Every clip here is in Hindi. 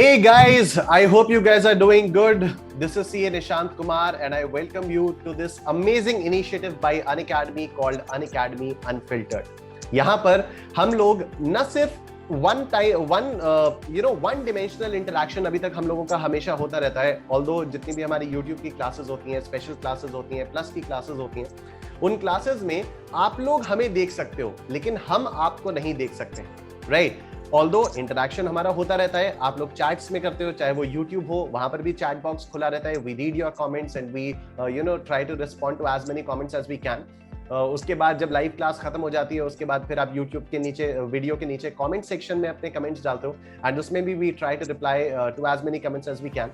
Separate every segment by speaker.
Speaker 1: Hey guys, I hope you guys are doing good. This is CA Nishant Kumar and I welcome you to this amazing initiative by Unacademy called Unacademy Unfiltered. यहाँ पर हम लोग न सिर्फ वन डिमेंशनल इंटरेक्शन अभी तक हम लोगों का हमेशा होता रहता है, ऑल्दो जितनी भी हमारी यूट्यूब की क्लासेस होती हैं, स्पेशल क्लासेस होती हैं, प्लस की क्लासेस होती हैं, उन क्लासेस में आप लोग हमें देख सकते हो लेकिन हम आपको नहीं देख सकते, राइट? ऑल्दो इंटरेक्शन हमारा होता रहता है, आप लोग चैट्स में करते हो, चाहे वो यूट्यूब हो, वहां पर भी चैट बॉक्स खुला रहता है. We read your comments and we try to respond to as many comments as we can. उसके बाद जब लाइव क्लास खत्म हो जाती है, उसके बाद फिर आप यूट्यूब के नीचे, वीडियो के नीचे कमेंट सेक्शन में अपने कमेंट्स डालते हो एंड उसमें भी we try to reply to as many comments as we can.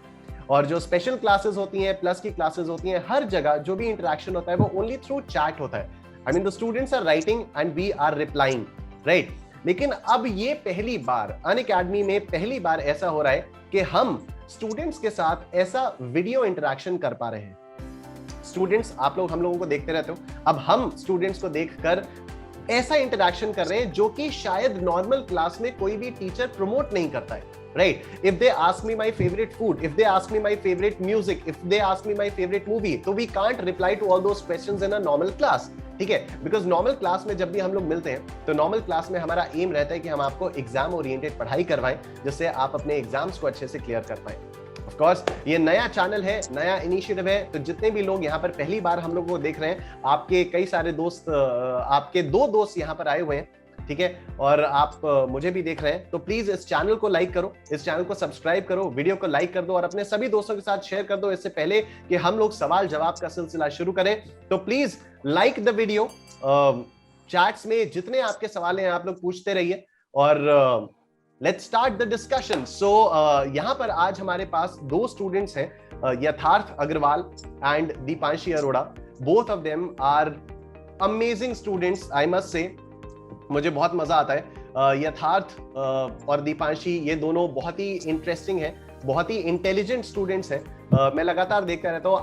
Speaker 1: और जो स्पेशल क्लासेस होती हैं, प्लस की क्लासेस होती हैं, हर जगह जो भी इंटरेक्शन होता है वो ओनली थ्रू चैट होता है. I mean the students are writing and we are replying, right? लेकिन अब ये पहली बार अनअकैडमी में पहली बार ऐसा हो रहा है कि हम स्टूडेंट्स के साथ ऐसा वीडियो इंटरेक्शन कर पा रहे हैं. स्टूडेंट्स, आप लोग हम लोगों को देखते रहते हो, अब हम स्टूडेंट्स को देखकर ऐसा इंटरेक्शन कर रहे हैं जो कि शायद नॉर्मल क्लास में कोई भी टीचर प्रमोट नहीं करता है, right? If they ask me my favorite food, if they ask me my favorite music, if they ask me my favorite movie, तो we can't reply to all those questions in a normal class, ठीक है? Because normal class में जब भी हम लोग मिलते हैं तो normal class में हमारा एम रहता है कि हम आपको एग्जाम ओरिएंटेड पढ़ाई करवाएं जिससे आप अपने एग्जाम्स को अच्छे से क्लियर कर पाएं. ऑफ कोर्स ये नया चैनल है, नया इनिशिएटिव है, तो जितने भी लोग यहाँ पर पहली बार हम लोग को देख रहे हैं, आपके कई सारे दोस्त, आपके 2 दोस्त यहाँ पर आए हुए हैं, ठीक है, और आप मुझे भी देख रहे हैं, तो प्लीज इस चैनल को लाइक करो, इस चैनल को सब्सक्राइब करो, वीडियो को लाइक कर दो और अपने सभी दोस्तों के साथ शेयर कर दो. इससे पहले कि हम लोग सवाल जवाब का सिलसिला शुरू करें तो please like the video. Chats में जितने आपके सवाल हैं आप लोग पूछते रहिए और let's start the discussion. So यहाँ पर आज हमारे पास 2 स्टूडेंट्स हैं, Yatharth Agarwal and Deepanshi Arora. Both of them are amazing students, I must say. मुझे बहुत मजा आता है. यथार्थ और दीपांशी ये दोनों बहुत ही इंटरेस्टिंग है, बहुत ही इंटेलिजेंट स्टूडेंट्स हैं. मैं लगातार देखता रहता हूँ,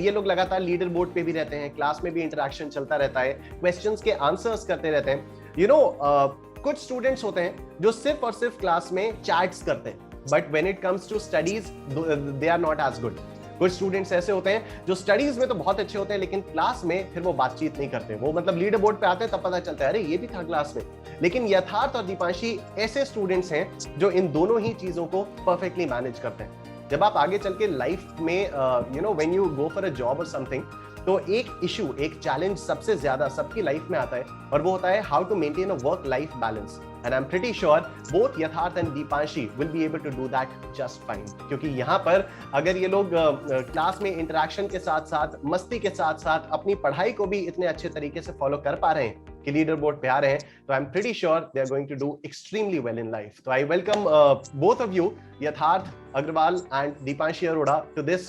Speaker 1: ये लोग लगातार लीडर बोर्ड पे भी रहते हैं, क्लास में भी इंटरेक्शन चलता रहता है, क्वेश्चंस के आंसर्स करते रहते हैं. कुछ स्टूडेंट्स होते हैं जो सिर्फ और सिर्फ क्लास में चैट्स करते हैं, but when it comes to studies they are not as good. कुछ स्टूडेंट्स ऐसे होते हैं जो स्टडीज में तो बहुत अच्छे होते हैं लेकिन क्लास में फिर वो बातचीत नहीं करते. वो मतलब लीडर बोर्ड पे आते हैं तब पता चलता है अरे ये भी था क्लास में. लेकिन यथार्थ और दीपांशी ऐसे स्टूडेंट्स हैं जो इन दोनों ही चीजों को परफेक्टली मैनेज करते हैं. जब आप आगे चल के लाइफ में when you go for a job और समथिंग, तो एक इशू, एक चैलेंज सबसे ज्यादा सबकी लाइफ में आता है और वो होता है how to maintain a work life balance. And I'm pretty sure both Yatharth and Deepanshi will be able to do that just fine. क्योंकि यहाँ पर अगर ये लोग क्लास में इंटरेक्शन के साथ साथ, मस्ती के साथ साथ अपनी पढ़ाई को भी इतने अच्छे तरीके से फॉलो कर पा रहे हैं कि लीडर बोर्ड पे आ रहे हैं, तो I'm pretty sure they are going to do extremely well in life. तो I welcome both of you, यथार्थ Agarwal and Deepanshi Arora, to this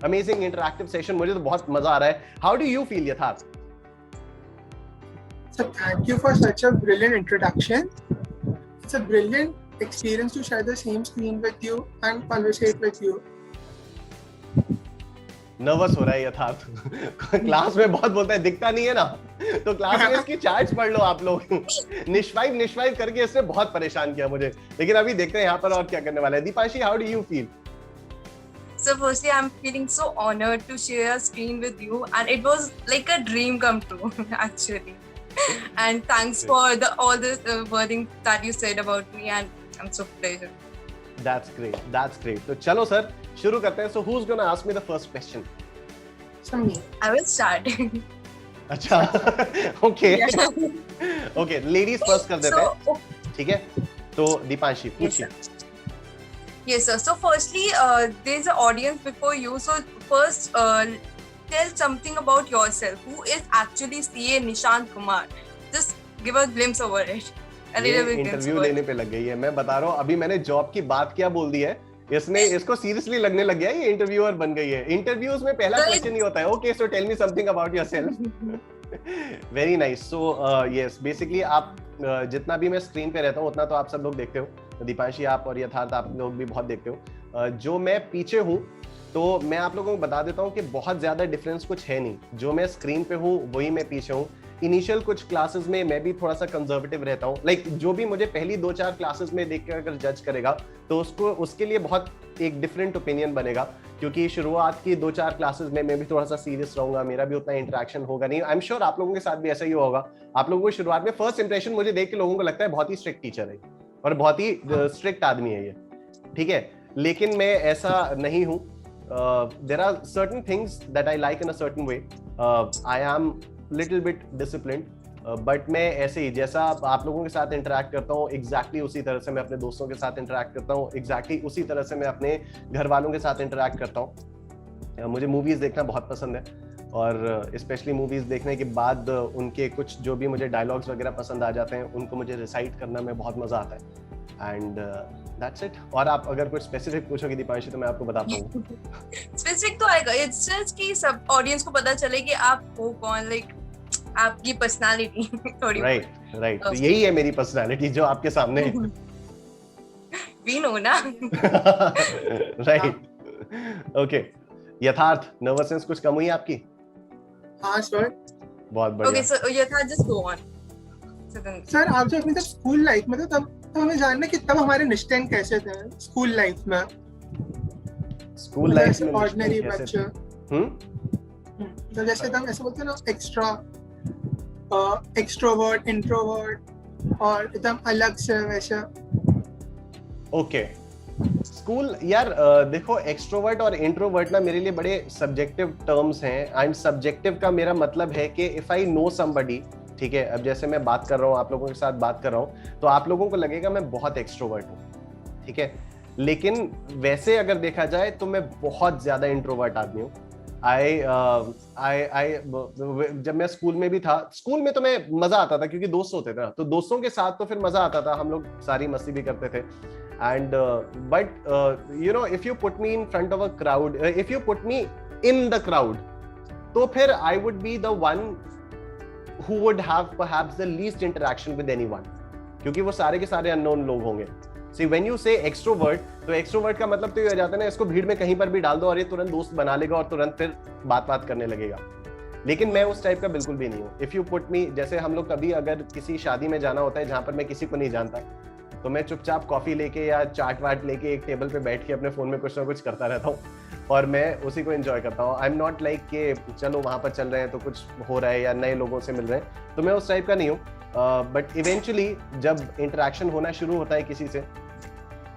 Speaker 1: amazing interactive session. मुझे तो बहुत मजा आ रहा है. How do you feel, यथार्थ?
Speaker 2: So thank you for such a brilliant introduction. It's a brilliant experience to share the same screen with you and conversate with you.
Speaker 1: Nervous हो रहा है यथार्थ. क्लास में बहुत बोलता है, दिखता नहीं है ना, तो क्लास में इसकी चैट्स पढ़ लो आप लोग. निश्वाइव करके इसने बहुत परेशान किया मुझे. लेकिन अभी देखते हैं यहाँ पर और क्या करने वाला है. Deepanshi, how do you feel?
Speaker 3: So firstly, I'm feeling so honored to share a screen with you, and it was like a dream come true, actually. And thanks for all the wording that you said about me, and I'm so pleasure.
Speaker 1: That's great. तो चलो सर शुरू करते हैं. So who's gonna ask me the first question?
Speaker 2: So me.
Speaker 3: I will start.
Speaker 1: अच्छा, okay. Okay, ladies first कर देते हैं, ठीक है? तो दीपांशी पूछिए.
Speaker 3: Yes, sir. So firstly, there's an audience before you. So first, tell something about yourself. Who is actually CA Nishant Kumar? Just give a glimpse over it. A little bit
Speaker 1: interview लेने पे लग गई है. मैं बता रहा हूँ, अभी मैंने जॉब की बात क्या बोल दी है, इसने इसको सीरियसली लगने लग गया है, ये इंटरव्यूअर बन गई है. इंटरव्यूज में पहला क्वेश्चन ही होता है, okay so tell me something about yourself. Very nice. So yes, basically आप जितना भी मैं स्क्रीन पे रहता हूँ उतना तो आप सब लोग देखते हो. दीपांशी आप और यथार्थ आप लोग भी बहुत देखते हो. जो मैं पीछे हूँ तो मैं आप लोगों को बता देता हूँ कि बहुत ज्यादा डिफरेंस कुछ है नहीं. जो मैं स्क्रीन पे हूँ वही मैं पीछे हूँ. इनिशियल कुछ क्लासेस में मैं भी थोड़ा सा कंजर्वेटिव रहता हूँ, लाइक जो भी मुझे पहली 2-4 क्लासेस में देख कर अगर जज करेगा तो उसको उसके लिए बहुत एक डिफरेंट ओपिनियन बनेगा, क्योंकि शुरुआत की 2-4 क्लासेस में मैं भी थोड़ा सा सीरियस रहूंगा, मेरा भी उतना इंटरेक्शन होगा नहीं। आई एम श्योर आप लोगों के साथ भी ऐसा ही होगा। आप लोगों को शुरुआत में फर्स्ट इंप्रेशन मुझे देख के लोगों को लगता है बहुत ही स्ट्रिक्ट टीचर है और बहुत ही स्ट्रिक्ट आदमी है ये, ठीक है, लेकिन मैं ऐसा नहीं हूँ। there are certain things that I like in a certain way. I am little bit disciplined, but मैं ऐसे ही जैसा आप लोगों के साथ इंटरेक्ट करता हूँ exactly उसी तरह से मैं अपने दोस्तों के साथ इंटरेक्ट करता हूँ, exactly उसी तरह से मैं अपने घर वालों के साथ इंटरेक्ट करता हूँ। मुझे मूवीज देखना बहुत पसंद है और स्पेशली मूवीज देखने के बाद उनके कुछ जो भी मुझे डायलॉग्स वगैरह पसंद आ जाते हैं उनको मुझे रिसाइट करना में बहुत मजा आता है। And that's it. और आप अगर कुछ स्पेसिफिक पूछोगे दीपांशी तो मैं आपको बताता हूँ।
Speaker 3: स्पेसिफिक तो आएगा, इट्स जस्ट कि सब ऑडियंस को पता चले कि आप हो कौन, लाइक आपकी पर्सनालिटी थोड़ी।
Speaker 1: राइट तो यही है मेरी पर्सनालिटी जो आपके सामने है।
Speaker 3: वी नो ना।
Speaker 1: Right okay. यथार्थ, नर्वसनेस कुछ कम हुई आपकी?
Speaker 2: हाँ सर।
Speaker 1: बहुत बढ़िया।
Speaker 3: ओके सो यथार्थ जस्ट गो ऑन।
Speaker 2: सर आप जो अपनी स्कूल लाइफ में थे तब हमें जानना कि तब हमारे निश्चय कैसे थे स्कूल लाइफ में।
Speaker 1: स्कूल लाइफ में
Speaker 2: ऑर्डिनरी बच्चे तो जैसे तुम ऐसे बोलते हैं ना एक्सट्रोवर्ट इंट्रोवर्ट और एकदम अलग से वैसा।
Speaker 1: ओके स्कूल यार देखो एक्सट्रोवर्ट और इंट्रोवर्ट ना मेरे लिए बड़े सब्जेक्टिव टर्म्स हैं। एंड सब्जेक्टिव का मेरा मतलब है कि इफ आई नो समबडी, ठीक है, अब जैसे मैं बात कर रहा हूँ आप लोगों के साथ बात कर रहा हूँ तो आप लोगों को लगेगा मैं बहुत एक्सट्रोवर्ट हूँ, ठीक है, लेकिन वैसे अगर देखा जाए तो मैं बहुत ज्यादा इंट्रोवर्ट आदमी हूँ। जब मैं स्कूल में भी था, स्कूल में तो मैं मजा आता था क्योंकि दोस्त होते थे ना, तो दोस्तों के साथ तो फिर मजा आता था, हम लोग सारी मस्ती भी करते थे। And but you know if you put me in front of a crowd, if you put me in the crowd, तो फिर I would be the one who would have perhaps the least interaction with anyone, क्योंकि वो सारे के सारे अननोन लोग होंगे। See when you say extrovert, तो extrovert का मतलब तो ये हो जाता है ना, इसको भीड़ में कहीं पर भी डाल दो और ये तुरंत दोस्त बना लेगा और तुरंत फिर बात करने लगेगा, लेकिन मैं उस टाइप का बिल्कुल भी नहीं हूँ। If you put me, जैसे हम लोग कभी अगर किसी शादी में जाना होता है जहां पर मैं किसी को नहीं जानता, तो मैं चुपचाप कॉफी लेके या चाट वाट लेके एक टेबल पे बैठ के अपने फोन में कुछ ना कुछ करता रहता हूँ और मैं उसी को एंजॉय करता हूँ। आई एम नॉट लाइक कि चलो वहां पर चल रहे हैं तो कुछ हो रहा है या नए लोगों से मिल रहे हैं, तो मैं उस टाइप का नहीं हूँ। बट इवेंचुअली जब इंटरेक्शन होना शुरू होता है किसी से,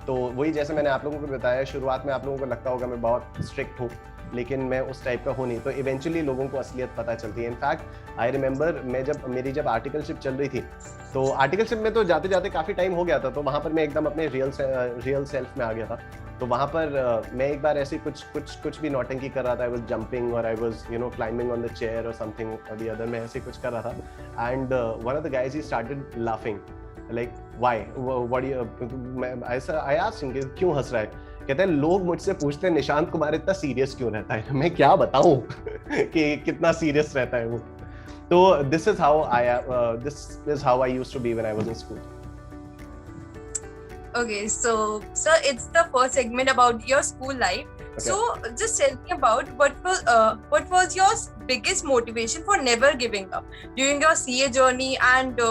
Speaker 1: तो वही जैसे मैंने आप लोगों को बताया, शुरुआत में आप लोगों को लगता होगा मैं बहुत स्ट्रिक्ट हूँ, लेकिन मैं उस टाइप का हूँ नहीं, तो इवेंचुअली लोगों को असलियत पता चलती है। इनफैक्ट आई रिमेंबर मैं जब आर्टिकलशिप चल रही थी, तो आर्टिकलशिप में तो जाते जाते काफी टाइम हो गया था, तो वहां पर मैं एकदम अपने रियल सेल्फ में आ गया था। तो वहां पर मैं एक बार ऐसे कुछ भी नौटंकी कर रहा था, आई वाज जंपिंग और I was you know climbing on the chair और समथिंग और द अदर, मैं ऐसे कुछ कर रहा था। And one of the guys he started laughing like why what you, I asked him क्यों हंस रहा है, कहते हैं लोग मुझसे पूछते हैं निशांत कुमार इतना सीरियस क्यों रहता है, मैं क्या बताऊं कि कितना सीरियस रहता है वो। तो this is how I used to be when I was in school.
Speaker 3: Okay, so sir, it's the first segment about your school life.
Speaker 1: Okay.
Speaker 3: So just tell me about what was your biggest motivation for never giving up during your CA journey, and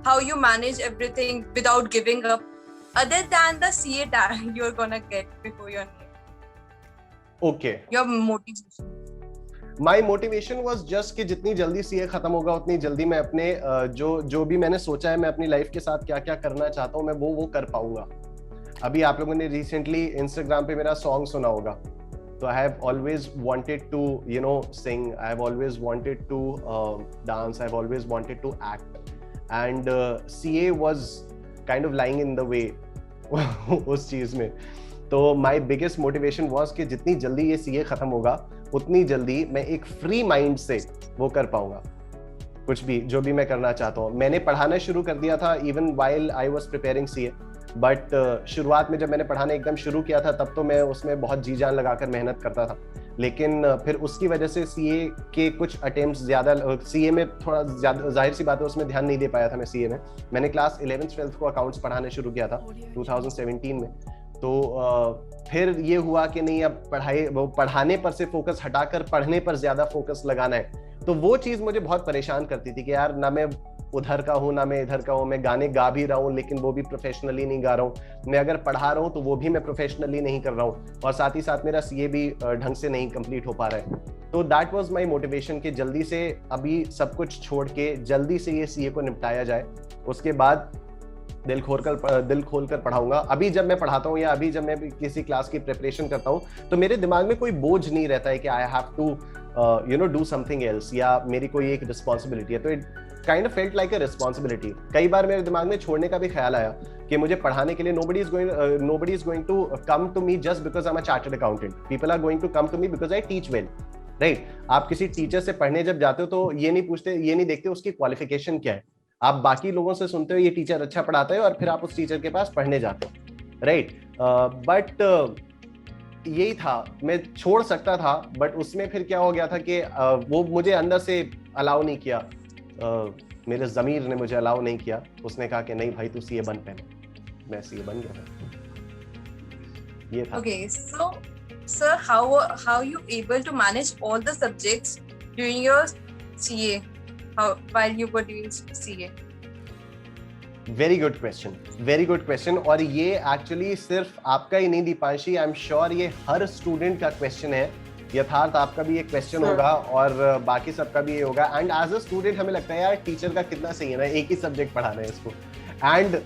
Speaker 3: how you manage everything without giving up, other than the CA tag you're gonna get before your name.
Speaker 1: Okay.
Speaker 3: Your motivation.
Speaker 1: My motivation was just कि जितनी जल्दी सीए खत्म होगा उतनी जल्दी मैं अपने जो भी मैंने सोचा है मैं अपनी लाइफ के साथ क्या क्या करना चाहता हूँ मैं वो कर पाऊंगा। अभी आप लोगों ने रिसेंटली इंस्टाग्राम पे मेरा सॉन्ग सुना होगा, तो I have always wanted to you know sing, I have always wanted to dance, I have always wanted to act, and CA was kind of lying in the way उस चीज में। तो माई बिगेस्ट मोटिवेशन वॉज कि जितनी जल्दी ये सीए खत्म होगा उतनी जल्दी मैं एक फ्री माइंड से वो कर पाऊंगा कुछ भी जो भी मैं करना चाहता हूँ। मैंने पढ़ाना शुरू कर दिया था even while I was preparing CA, but शुरुआत में जब मैंने पढ़ाना एकदम शुरू किया था तब तो मैं उसमें बहुत जी जान लगाकर मेहनत करता था, लेकिन फिर उसकी वजह से सीए के कुछ अटेम्प्ट्स ज्यादा, सीए में थोड़ा ज्यादा जाहिर सी बात है उसमें ध्यान नहीं दे पाया था मैं सीए में। मैंने क्लास 11th-12th को अकाउंट्स पढ़ाना शुरू किया था 2017 में, तो फिर ये हुआ कि नहीं अब पढ़ाने पर से फोकस हटाकर पढ़ने पर ज्यादा फोकस लगाना है, तो वो चीज मुझे बहुत परेशान करती थी कि यार ना मैं उधर का हूँ ना मैं इधर का हूँ, मैं गाने गा भी रहा हूँ लेकिन वो भी प्रोफेशनली नहीं गा रहा हूँ, मैं अगर पढ़ा रहा हूँ तो वो भी मैं प्रोफेशनली नहीं कर रहा हूँ, और साथ ही साथ मेरा सीए भी ढंग से नहीं कंप्लीट हो पा रहा है। तो दैट वाज माय मोटिवेशन कि जल्दी से अभी सब कुछ छोड़ के जल्दी से ये सीए को निपटाया जाए, उसके बाद दिल खोल कर पढ़ाऊंगा। अभी जब मैं पढ़ाता हूँ या अभी जब मैं किसी क्लास की प्रिपरेशन करता हूँ तो मेरे दिमाग में कोई बोझ नहीं रहता है कि I have to do something else या मेरी कोई एक रिस्पॉन्सिबिलिटी है। तो it kind of felt like a responsibility. कई बार मेरे दिमाग में छोड़ने का भी ख्याल आया कि मुझे पढ़ाने के लिए nobody is going to come to me just because I'm a chartered accountant. People are going to come to me because I teach well. Right? आप किसी टीचर से पढ़ने जब जाते हो तो ये नहीं देखते उसकी क्वालिफिकेशन क्या है, आप बाकी लोगों से सुनते हो ये टीचर अच्छा पढ़ाता है और फिर आप उस टीचर के पास पढ़ने जाते हो, राइट? बट यही था, मैं छोड़ सकता था बट उसमें फिर क्या हो गया था कि वो मुझे अंदर से अलाउ नहीं किया, मेरे ज़मीर ने मुझे अलाउ नहीं किया। उसने कहा कि नहीं भाई तू सीए बन पहले। मैं सीए बन गया था, ये था।
Speaker 3: Okay, so sir, how you able to manage all the subjects during your CA? While you were doing CA?
Speaker 1: Very good question. और ये एक्चुअली सिर्फ आपका ही नहीं दीपांशी, आई एम श्योर ये हर स्टूडेंट का क्वेश्चन है। यथार्थ आपका भी एक क्वेश्चन होगा और बाकी सबका भी ये होगा। एंड एज अ स्टूडेंट हमें लगता है यार टीचर का कितना सही है ना, एक ही सब्जेक्ट पढ़ाना है इसको। एंड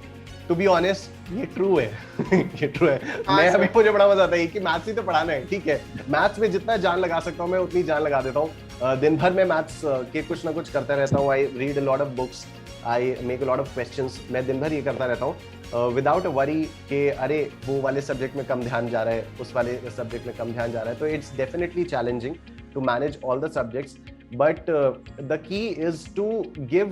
Speaker 1: टू बी ऑनेस्ट ये ट्रू है ये ट्रू है। मैं अभी मुझे बड़ा मजा आता है कि मैथ्स ही तो पढ़ाना है, ठीक है, मैथ्स में जितना जान लगा सकता हूँ मैं उतनी जान लगा देता हूँ। दिन भर मैं मैथ्स के कुछ ना कुछ करता रहता हूँ। I read a lot of books, I make a lot of questions. मैं दिन भर ये करता रहता हूँ विदाउट अ वरी कि अरे वो वाले सब्जेक्ट में कम ध्यान जा रहा है, उस वाले सब्जेक्ट में कम ध्यान जा रहा है। तो it's definitely challenging to manage all the subjects, but the key is to give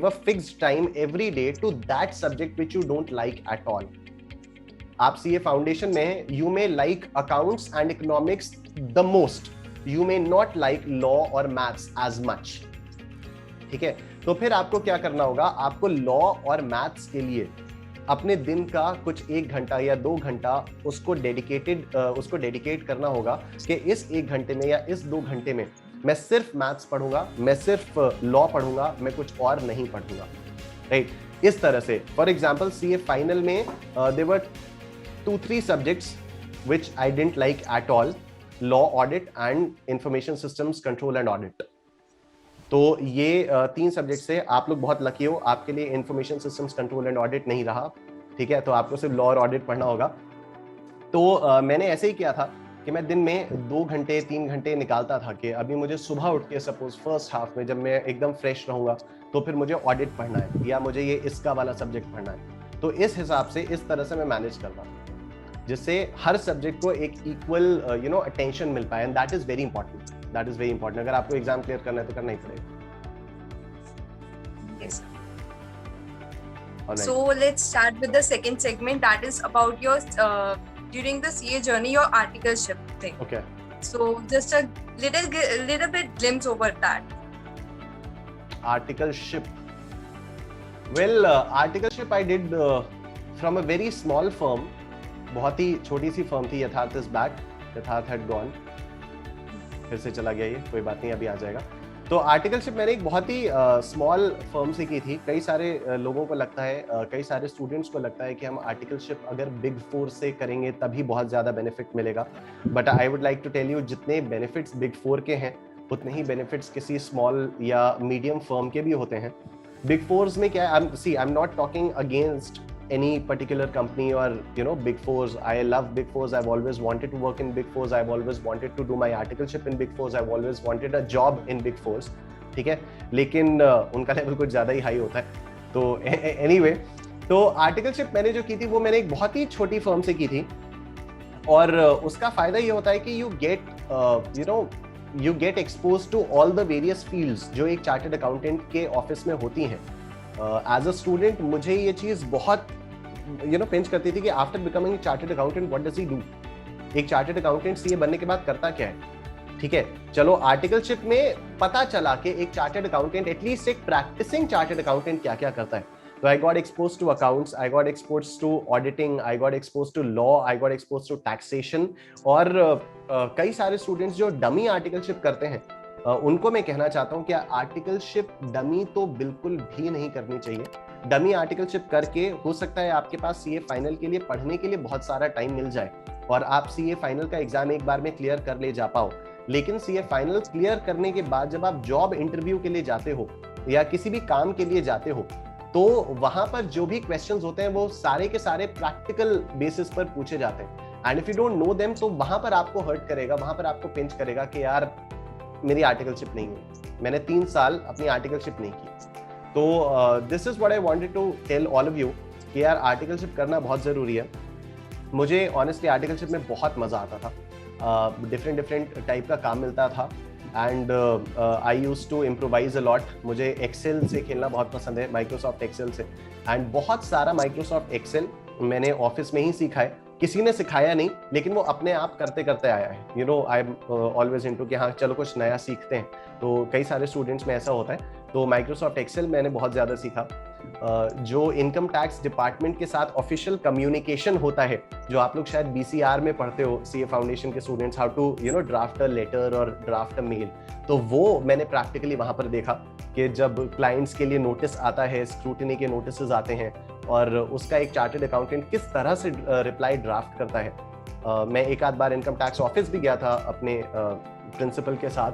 Speaker 1: a fixed time every day to that subject which you don't like at all. आप CA फाउंडेशन में you may like accounts and economics the most, you may not like law or maths as much, ठीक है? तो फिर आपको क्या करना होगा, आपको लॉ और मैथ्स के लिए अपने दिन का कुछ 1 घंटा या 2 घंटा उसको डेडिकेट करना होगा कि इस 1 घंटे में या इस 2 घंटे में मैं सिर्फ मैथ्स पढ़ूंगा, मैं सिर्फ लॉ पढ़ूंगा, मैं कुछ और नहीं पढ़ूंगा, राइट? इस तरह से फॉर एग्जांपल सीए फाइनल में there were 2-3 subjects which I didn't like at all, law, audit and information systems control and audit. तो ये 3 सब्जेक्ट से आप लोग बहुत लकी हो, आपके लिए information systems control and audit नहीं रहा, ठीक है? तो आपको सिर्फ लॉ और ऑडिट पढ़ना होगा। तो मैंने ऐसे ही किया था कि मैं दिन में 2 घंटे 3 घंटे निकालता था कि अभी मुझे सुबह उठ के सपोज फर्स्ट हाफ में जब मैं एकदम फ्रेश रहूंगा तो फिर मुझे ऑडिट पढ़ना है या मुझे ये इसका वाला सब्जेक्ट पढ़ना है। तो इस हिसाब से इस तरह से मैं मैनेज करता हूँ जिससे हर सब्जेक्ट को एक इक्वल अटेंशन मिल पाए, and that is very important. अगर आपको एग्जाम क्लियर करना है तो करना ही पड़ेगा।
Speaker 3: Yes. So let's start with the second segment, that is about your during the CA journey, your articleship thing.
Speaker 1: Okay.
Speaker 3: So just a little bit glimpse over that.
Speaker 1: Articleship. Well, articleship I did from a very small firm. बहुत ही छोटी सी फर्म थी, यथार्थ इज बैक, यथार्थ हैड गॉन, फिर से चला गया ये, कोई बात नहीं अभी आ जाएगा। तो आर्टिकलशिप मैंने एक बहुत ही स्मॉल फर्म से की थी। कई सारे लोगों को लगता है, कई सारे स्टूडेंट्स को लगता है कि हम आर्टिकलशिप अगर बिग 4 से करेंगे तभी बहुत ज़्यादा बेनिफिट मिलेगा, but I would like to tell you जितने बेनिफिट्स बिग 4 के हैं उतने ही बेनिफिट्स किसी स्मॉल या मीडियम फर्म के भी होते हैं। बिग 4s में क्या है, I am not talking against any particular company or big 4s. I love big 4s. I've always wanted to work in big 4s. I've always wanted to do my articleship in big 4s. I've always wanted a job in big 4s. ठीक है, लेकिन उनका लेवल कुछ ज़्यादा ही हाई होता है। तो anyway, तो आर्टिकलशिप मैंने जो की थी वो मैंने एक बहुत ही छोटी फर्म से की थी, और उसका फायदा ये होता है कि you get exposed to all the various fields जो एक चार्टर्ड अकाउंटेंट के ऑफिस में होती हैं। एज अ स्टूडेंट मुझे ये चीज़ बहुत पिंच करती थी कि after becoming chartered accountant what does he do. एक चार्टर्ड अकाउंटेंट सीए बनने के बाद करता क्या है, ठीक है? चलो आर्टिकलशिप में पता चला कि एक चार्टर्ड अकाउंटेंट, एटलीस्ट एक प्रैक्टिसिंग चार्टर्ड अकाउंटेंट क्या क्या करता है। तो I got expose to accounts, I got expose to auditing, I got expose to law, I got expose to taxation. और कई सारे स्टूडेंट्स जो डमी आर्टिकलशिप करते हैं उनको मैं कहना चाहता हूं कि आर्टिकलशिप डमी तो बिल्कुल भी नहीं करनी चाहिए। डमी आर्टिकलशिप करके हो सकता है आपके पास सीए फाइनल के लिए पढ़ने के लिए बहुत सारा टाइम मिल जाए और आप सीए फाइनल का एग्जाम एक बार में क्लियर कर ले जा पाओ, लेकिन सीए फाइनल क्लियर करने के बाद जब आप जॉब इंटरव्यू के लिए जाते हो या किसी भी काम के लिए जाते हो, तो वहां पर जो भी क्वेश्चंस होते हैं वो सारे के सारे प्रैक्टिकल बेसिस पर पूछे जाते हैं, and if you don't know them तो वहां पर आपको हर्ट करेगा, वहां पर आपको पिंच करेगा कि यार मेरी आर्टिकलशिप नहीं हुई, मैंने 3 साल अपनी आर्टिकलशिप नहीं की। तो this is what I wanted to tell all of you कि यार आर्टिकलशिप करना बहुत जरूरी है। मुझे ऑनेस्टली आर्टिकलशिप में बहुत मजा आता था, डिफरेंट टाइप का काम मिलता था, and I used to improvise a lot. मुझे एक्सेल से खेलना बहुत पसंद है, माइक्रोसॉफ्ट एक्सेल से, एंड बहुत सारा माइक्रोसॉफ्ट एक्सेल मैंने ऑफिस में ही सीखा है, किसी ने सिखाया नहीं, लेकिन वो अपने आप करते करते आया है। You know I am always into कि हाँ चलो कुछ नया सीखते हैं, तो कई सारे स्टूडेंट्स में ऐसा होता है। तो माइक्रोसॉफ्ट एक्सेल मैंने बहुत ज़्यादा सीखा। जो इनकम टैक्स डिपार्टमेंट के साथ ऑफिशियल कम्युनिकेशन होता है, जो आप लोग शायद बीसीआर में पढ़ते हो, सीए फाउंडेशन के students, how to draft a letter और ड्राफ्ट अ मेल, तो वो मैंने प्रैक्टिकली वहां पर देखा कि जब क्लाइंट्स के लिए नोटिस आता है, स्क्रूटिनी के नोटिस आते हैं, और उसका एक चार्टर्ड अकाउंटेंट किस तरह से रिप्लाई ड्राफ्ट करता है। मैं एक आध बार इनकम टैक्स ऑफिस भी गया था अपने प्रिंसिपल के साथ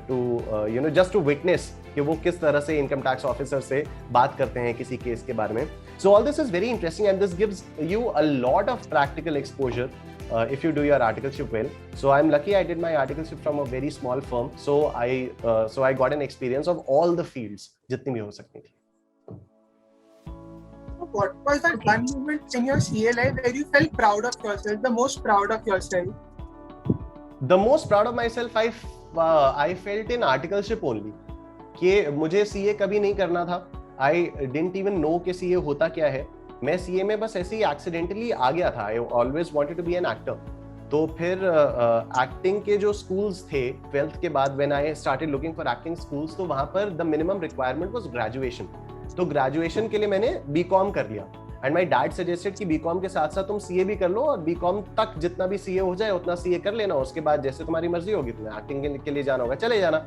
Speaker 1: टू जस्ट टू विटनेस कि वो किस तरह से इनकम टैक्स ऑफिसर से बात करते हैं किसी केस के बारे में। So all this is very interesting and this gives you a lot of practical exposure if you do your articleship well. So I'm lucky I did my articleship from a very small firm, so I got an experience of all the fields जितनी भी हो सकती थी।
Speaker 2: What was that one moment in your CA life where you felt proud of yourself, the most proud of yourself?
Speaker 1: The most proud of myself I felt in articleship only, कि मुझे CA कभी नहीं करना था। I didn't even know कि CA होता क्या है। मैं सीए में बस ऐसे ही एक्सीडेंटली आ गया था। I always wanted to be an actor. तो फिर एक्टिंग के जो स्कूल्स थे 12th के बाद, when I started looking for acting schools, तो वहां पर the minimum requirement was graduation. तो ग्रेजुएशन के लिए मैंने बीकॉम कर लिया, एंड माय डैड सजेस्टेड कि बीकॉम के साथ साथ तुम सीए भी कर लो, और बीकॉम तक जितना भी सीए हो जाए उतना सीए कर लेना, उसके बाद जैसे तुम्हारी मर्जी होगी, तुम्हें एक्टिंग के लिए जाना होगा चले जाना।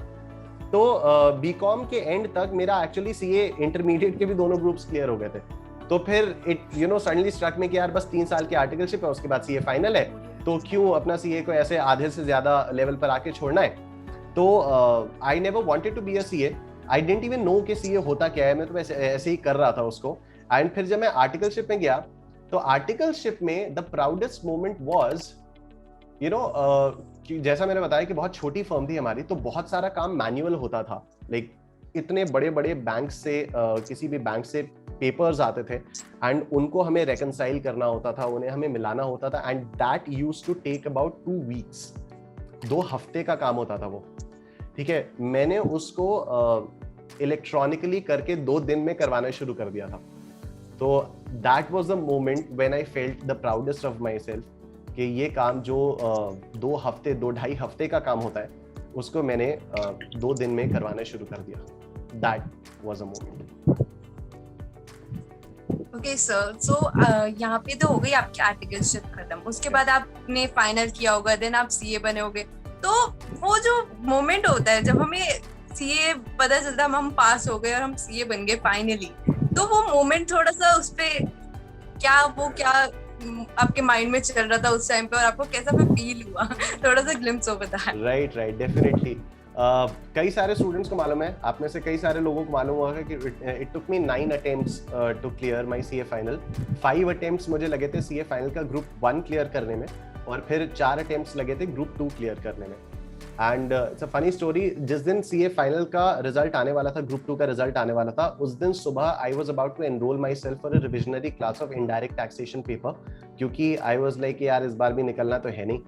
Speaker 1: तो बीकॉम के एंड तक मेरा एक्चुअली सीए इंटरमीडिएट के भी दोनों ग्रुप्स क्लियर हो गए थे। तो फिर इट सडनली स्ट्रक में कि यार बस 3 साल की आर्टिकलशिप है, उसके बाद सीए फाइनल है, तो क्यों अपना सीए को ऐसे आधे से ज्यादा लेवल पर आके छोड़ना है। तो I never wanted to be a CA. I didn't even know कि सीए होता क्या है, मैं तो ऐसे ही कर रहा था उसको। एंड फिर जब मैं आर्टिकलशिप में गया, तो आर्टिकलशिप में द प्राउडेस्ट मोमेंट वाज जैसा मैंने बताया कि बहुत छोटी फर्म थी हमारी, तो बहुत सारा काम मैनुअल होता था। लाइक इतने बड़े बड़े बैंक से किसी भी बैंक से पेपर्स आते थे, एंड उनको हमें रेकनसाइल करना होता था, उन्हें हमें मिलाना होता था, and that used to take about 2 weeks. 2 हफ्ते का काम होता था वो। ठीक है, मैंने उसको इलेक्ट्रॉनिकली करके 2 दिन में करवाना शुरू कर दिया था। तो that was the moment when I felt the proudest of my self, कि ये काम जो 2 हफ्ते 2-2.5 हफ्ते का काम होता है, उसको मैंने 2 दिन में करवाना शुरू कर दिया। That was a moment.
Speaker 3: Okay sir, so यहाँ पे तो हो गई आपकी आर्टिकलशिप खत्म, उसके बाद आपने फाइनल किया होगा, देन आप सीए बने होगे। तो वो जो मोमेंट होता है जब हमें सीए पता चलता है हम पास हो गए और हम सीए बन गए फाइनली, तो वो मोमेंट थोड़ा सा उस पे क्या आपके माइंड में चल रहा था उस टाइम पे, और आपको कैसा फील हुआ, थोड़ा सा ग्लिम्प्स हो बताएं।
Speaker 1: Right, definitely. कई सारे स्टूडेंट्स को मालूम है, आप में से कई सारे लोगों को मालूम होगा कि it took me 9 attempts to clear my CA final. 5 attempts मुझे लगे थे सीए फाइनल का ग्रुप 1 क्लियर करने में, और फिर 4 अटेम्प्ट्स लगे थे ग्रुप 2 क्लियर करने में। And it's a funny story, जिस दिन सीए फाइनल का रिजल्ट आने वाला था, ग्रुप 2 का रिजल्ट आने वाला था, उस दिन सुबह I was about to enroll myself for a revisionary class of indirect taxation paper, क्योंकि आई वाज लाइक यार इस बार भी निकलना तो है नहीं,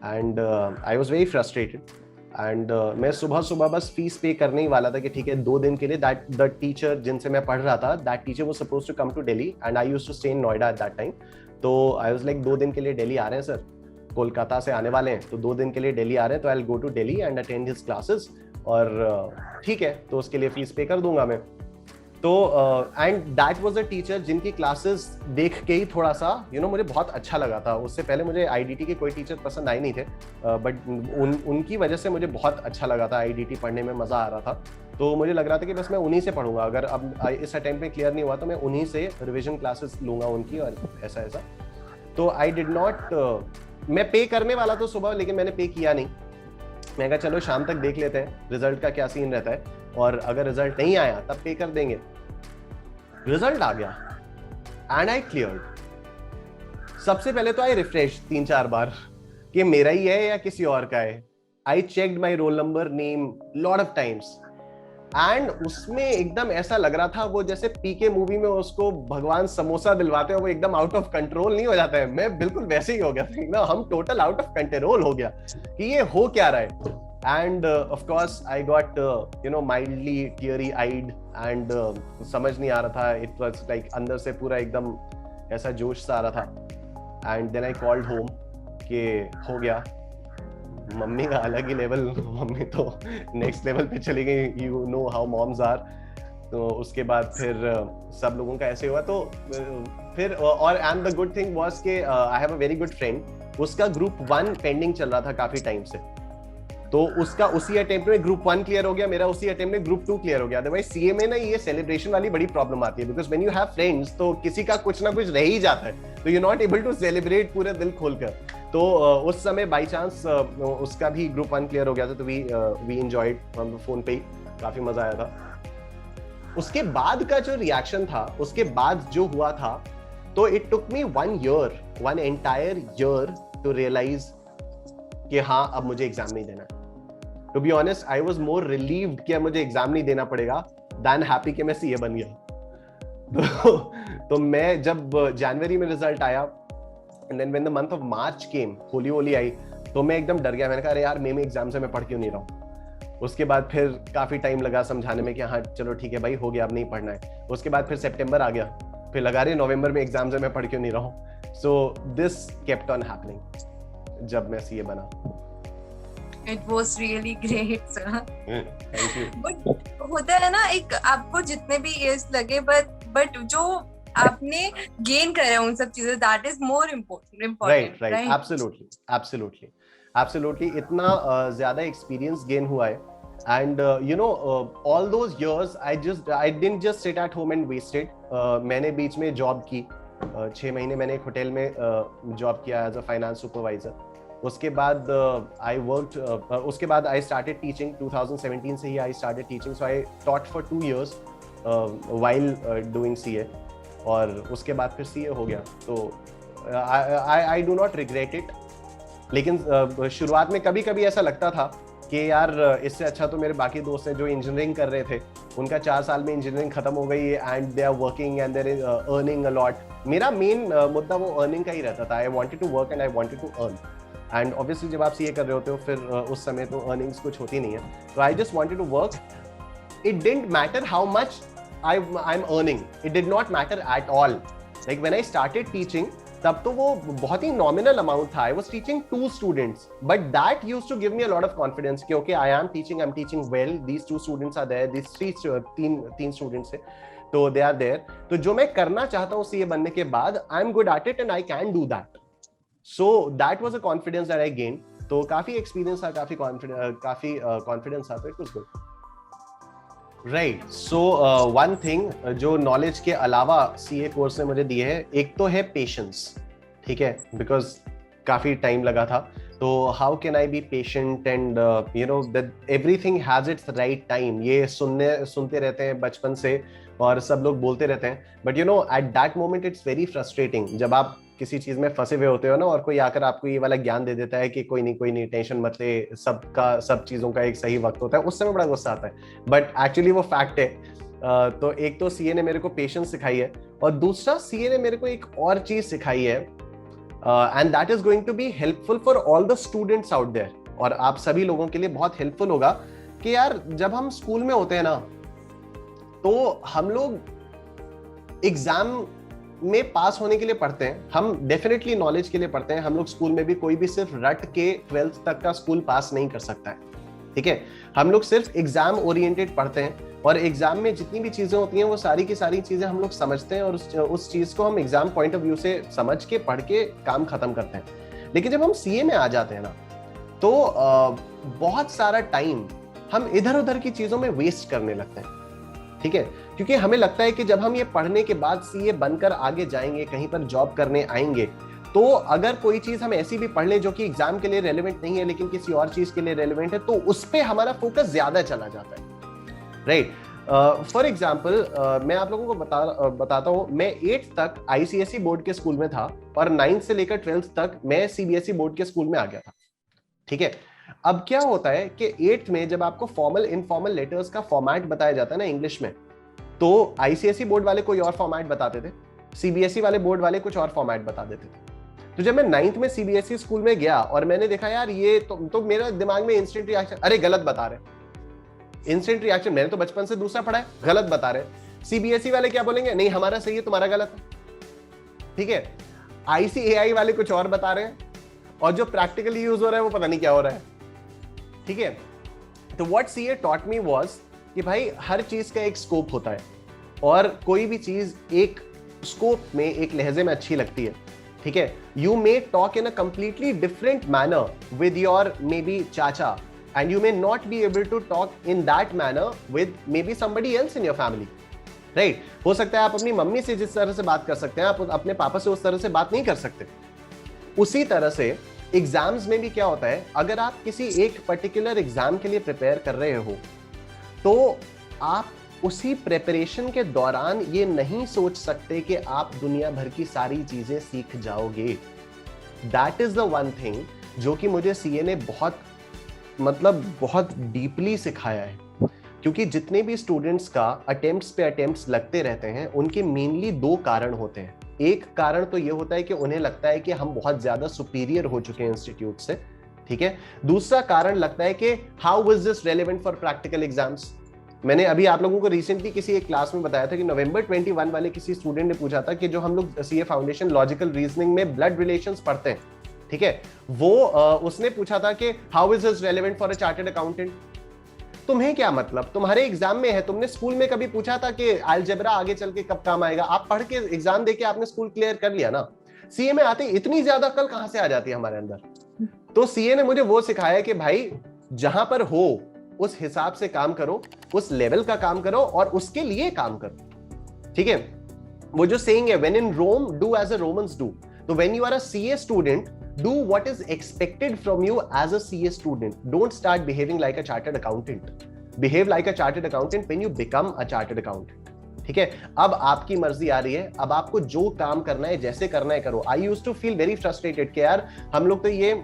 Speaker 1: and I was very frustrated. And मैं सुबह बस फीस पे करने ही वाला था कि ठीक है 2 दिन के लिए। दैट द टीचर जिनसे मैं पढ़ रहा था, that teacher was supposed to come to Delhi, and I used to stay in Noida at that time. तो आई वाज लाइक 2 दिन के लिए दिल्ली आ रहे हैं सर, कोलकाता से आने वाले हैं, तो 2 दिन के लिए दिल्ली आ रहे हैं, तो I will go to Delhi and attend his classes, और ठीक है, तो उसके लिए फीस पे कर दूंगा मैं। तो and that was a teacher जिनकी क्लासेस देख के ही थोड़ा सा मुझे बहुत अच्छा लगा था. उससे पहले मुझे आईडीटी के कोई टीचर पसंद आए नहीं थे, बट उनकी वजह से मुझे बहुत अच्छा लगा था. आईडीटी पढ़ने में मजा आ रहा था. तो मुझे लग रहा था कि बस मैं उन्हीं से पढ़ूंगा. अगर अब इस अटेम्प्ट में क्लियर नहीं हुआ तो मैं उन्हीं से रिविजन क्लासेस लूंगा उनकी, और ऐसा. तो आई डिड नॉट, मैं पे करने वाला था सुबह, लेकिन मैंने पे किया नहीं. मैं कहा चलो शाम तक देख लेते हैं रिजल्ट का क्या सीन रहता है, और अगर रिजल्ट नहीं आया तब पे कर देंगे. रिजल्ट आ गया एंड आई क्लियर्ड. सबसे पहले तो आई रिफ्रेश 3-4 बार कि मेरा ही है या किसी और का है. I checked my roll number, name lot of times, and उसमें एकदम ऐसा लग रहा था वो जैसे पीके मूवी में उसको भगवान समोसा दिलवाते हैं, वो एकदम आउट ऑफ कंट्रोल नहीं हो जाता है. मैं बिल्कुल वैसे ही हो गया था ना, हम टोटल आउट ऑफ कंट्रोल हो गया कि ये हो क्या रहा है. And of course I got mildly teary eyed, एंड समझ नहीं आ रहा था. इट वाज लाइक अंदर से पूरा एकदम ऐसा जोश सा आ रहा था. And then I called home कि हो गया. मम्मी का अलग ही लेवल, मम्मी तो नेक्स्ट लेवल पे चली गई. You know how moms are. तो उसके बाद फिर सब लोगों का ऐसे हुआ. तो फिर और and the good thing was कि I have a very good friend, उसका ग्रुप 1 पेंडिंग चल रहा था काफी टाइम से. तो उसका उसी अटेम्प्ट में ग्रुप 1 क्लियर हो गया, मेरा उसी अटेम्प्ट में ग्रुप 2 क्लियर हो गया. अदरवाइज सीए में ना ये सेलिब्रेशन वाली बड़ी प्रॉब्लम आती है, because when you have friends तो किसी का कुछ ना कुछ रह ही जाता है, तो you not able to celebrate पूरे दिल खोलकर. तो उस समय बाय चांस उसका भी ग्रुप 1 क्लियर हो गया था. तो वी एंजॉयड, हम फोन पे ही काफी मजा आया था. उसके बाद का जो रिएक्शन था, उसके बाद जो हुआ था, तो it took me 1 entire year to realize कि हाँ अब मुझे एग्जाम नहीं देना. To be honest I was more relieved कि मुझे एग्जाम नहीं देना पड़ेगा दैन हैप्पी कि मैं सीए बन गया. तो मैं जब जनवरी में रिजल्ट आया, and then when the month of March came, Holi आई, तो मैं एकदम डर गया. मैंने कहा अरे यार मे एग्जाम से मैं पढ़ क्यों नहीं रहा हूँ. उसके बाद फिर काफी टाइम लगा समझाने में कि हाँ चलो ठीक है भाई हो गया, अब नहीं पढ़ना है. उसके बाद फिर सितंबर आ गया, फिर लगा रहे नवंबर में एग्जाम से मैं पढ़ क्यों नहीं रहा हूँ. So this kept on happening जब मैं सीए बना.
Speaker 3: It was really great, sir.
Speaker 1: Thank you.
Speaker 3: But होता है ना, एक आपको जितने भी years लगे, but जो आपने gain करा उन सब चीजें, that is more important.
Speaker 1: Right. Absolutely. इतना ज्यादा experience gain हुआ है. And all those years I didn't just sit at home and wasted. मैंने बीच में जॉब की, 6 महीने मैंने एक होटल में जॉब किया एज अ फाइनेंस सुपरवाइजर. उसके बाद उसके बाद आई स्टार्टेड टीचिंग. 2017 से ही I started teaching. So I taught for 2 years while doing CA, और उसके बाद फिर सीए हो गया. तो I do not regret it. लेकिन शुरुआत में कभी कभी ऐसा लगता था कि यार इससे अच्छा तो मेरे बाकी दोस्त हैं जो इंजीनियरिंग कर रहे थे, उनका 4 साल में इंजीनियरिंग खत्म हो गई and they are working and there is earning a lot. मेरा मेन मुद्दा वो अर्निंग का ही रहता था. I wanted to work and I wanted to earn. And obviously जब आप सीए कर रहे होते हो फिर उस समय तो अर्निंग्स कुछ होती नहीं है. तो I just wanted to work. It didn't matter how much I am earning. It did not matter at all. Like when I started teaching, तब तो वो बहुत ही नॉमिनल अमाउंट था. I was teaching 2 students, but that used to give me a lot of confidence कि okay I am teaching well. These 2 students are there, these 3 students है, तो दे आर देयर. तो जो मैं करना चाहता हूँ सीए बनने के बाद, I am good at it and I can do that. So that was a confidence that I gained. तो काफी एक्सपीरियंस था, काफी कॉन्फिडेंस था, तो it was good. Right. So one thing जो नॉलेज के अलावा सीए कोर्स ने मुझे दिए है, एक तो है पेशेंस. ठीक है, बिकॉज काफी टाइम लगा था. तो how can I be patient and that everything has its right time. ये सुनते रहते हैं बचपन से और सब लोग बोलते रहते हैं, but at that moment it's very frustrating जब आप किसी चीज में फंसे हुए होते हो ना, और कोई आकर आपको ये वाला ज्ञान दे देता है कि कोई नहीं टेंशन मत ले, सब चीजों का एक सही वक्त होता है. उस समय बड़ा गुस्सा आता है, बट एक्चुअली वो फैक्ट है. तो एक तो सीए ने मेरे को पेशेंस सिखाई है, और दूसरा सीए ने मेरे को एक और चीज सिखाई है, and that is going to be helpful for all the students out there. और आप सभी लोगों के लिए बहुत हेल्पफुल होगा कि यार जब हम स्कूल में होते हैं ना, तो हम लोग एग्जाम में पास होने के लिए पढ़ते हैं. हम डेफिनेटली नॉलेज के लिए पढ़ते हैं. हम लोग स्कूल में भी कोई भी सिर्फ रट के 12th तक का स्कूल पास नहीं कर सकता है. ठीक है, हम लोग सिर्फ एग्जाम ओरिएंटेड पढ़ते हैं और एग्जाम में जितनी भी चीजें होती हैं वो सारी की सारी चीजें हम लोग समझते हैं और उस चीज को हम एग्जाम पॉइंट ऑफ व्यू से समझ के पढ़ के काम खत्म करते हैं। लेकिन जब हम सीए में आ जाते हैं ना, तो बहुत सारा टाइम हम इधर उधर की चीजों में वेस्ट करने लगते हैं। ठीक है, क्योंकि हमें लगता है कि जब हम ये पढ़ने के बाद सीए बनकर आगे जाएंगे, कहीं पर जॉब करने आएंगे, तो अगर कोई चीज हम ऐसी भी पढ़ लें जो कि एग्जाम के लिए रेलेवेंट नहीं है लेकिन किसी और चीज के लिए रेलेवेंट है, तो उस पे हमारा फोकस ज्यादा चला जाता है, राइट। फॉर एग्जाम्पल मैं आप लोगों को बताता हूँ, मैं 8th तक आईसीएसई बोर्ड के स्कूल में था और 9th से लेकर 12th तक मैं सीबीएसई बोर्ड के स्कूल में आ गया था। ठीक है, अब क्या होता है कि 8th में जब आपको फॉर्मल इनफॉर्मल लेटर्स का फॉर्मेट बताया जाता है ना इंग्लिश में, तो आईसीएसई बोर्ड वाले कोई और फॉर्मेट बताते थे, सीबीएसई वाले बोर्ड वाले कुछ और फॉर्मेट बता देते थे। तो जब मैं 9th में सीबीएसई स्कूल में गया और मैंने देखा यार ये तो मेरे दिमाग में इंस्टेंट रिएक्शन, अरे गलत बता रहे, इंस्टेंट रिएक्शन, मैंने तो बचपन से दूसरा पढ़ा है, गलत बता रहे। सीबीएसई वाले क्या बोलेंगे, नहीं हमारा सही है तुम्हारा गलत है। ठीक है, आईसीएआई वाले कुछ और बता रहे हैं और जो प्रैक्टिकली यूज हो रहा है वो पता नहीं क्या हो रहा है। ठीक है, तो what CA taught me was कि भाई हर चीज का एक स्कोप होता है और कोई भी चीज एक स्कोप में, एक लहजे में अच्छी लगती है। ठीक है, you may talk in a completely different manner with your may be चाचा and you may not be able to talk in that manner with maybe somebody else in your family, right? हो सकता है आप अपनी मम्मी से जिस तरह से बात कर सकते हैं, आप अपने पापा से उस तरह से बात नहीं कर सकते। उसी तरह से एग्जाम्स में भी क्या होता है, अगर आप किसी एक पर्टिकुलर एग्जाम के लिए प्रिपेयर कर रहे हो तो आप उसी प्रिपरेशन के दौरान ये नहीं सोच सकते कि आप दुनिया भर की सारी चीजें सीख जाओगे। That is the one thing जो कि मुझे सीए ने बहुत डीपली सिखाया है, क्योंकि जितने भी स्टूडेंट्स का अटेम्प्ट्स पे अटेम्प्ट्स लगते रहते हैं उनके मेनली 2 कारण होते हैं। एक कारण तो ये होता है कि उन्हें लगता है कि हम बहुत ज्यादा सुपीरियर हो चुके हैं इंस्टीट्यूट से। ठीक है, दूसरा कारण लगता है कि how was this relevant for practical exams. मैंने अभी आप लोगों को रिसेंटली किसी एक क्लास में बताया था कि नवंबर 21 वाले किसी स्टूडेंट ने पूछा था कि जो हम लोग सीए फाउंडेशन लॉजिकल रीजनिंग में ब्लड रिलेशंस पढ़ते हैं, ठीक है, वो उसने पूछा था कि how is this relevant for a chartered accountant. तुम्हें क्या मतलब, तुम्हारे एग्जाम में है, तुमने स्कूल में कभी पूछा था कि अलजेब्रा आगे चल के कब काम आएगा? आप पढ़ के एग्जाम देके आपने स्कूल क्लियर कर लिया ना। सीए में आते इतनी ज्यादा अकल कहां से आ जाती है हमारे अंदर? तो सीए ने मुझे वो सिखाया कि भाई जहां पर हो उस हिसाब से काम करो, उस लेवल का काम करो और उसके लिए काम करो। ठीक है, वो जो सेइंग है, when in Rome do as a Romans do. तो when you are a CA student, do what is expected from you as a CA student. Don't start behaving like a chartered accountant. Behave like a chartered accountant when you become a chartered accountant. ठीक है, अब आपकी मर्जी आ रही है, अब आपको जो काम करना है, जैसे करना है करो। I used to feel very frustrated कि यार हम लोग तो ये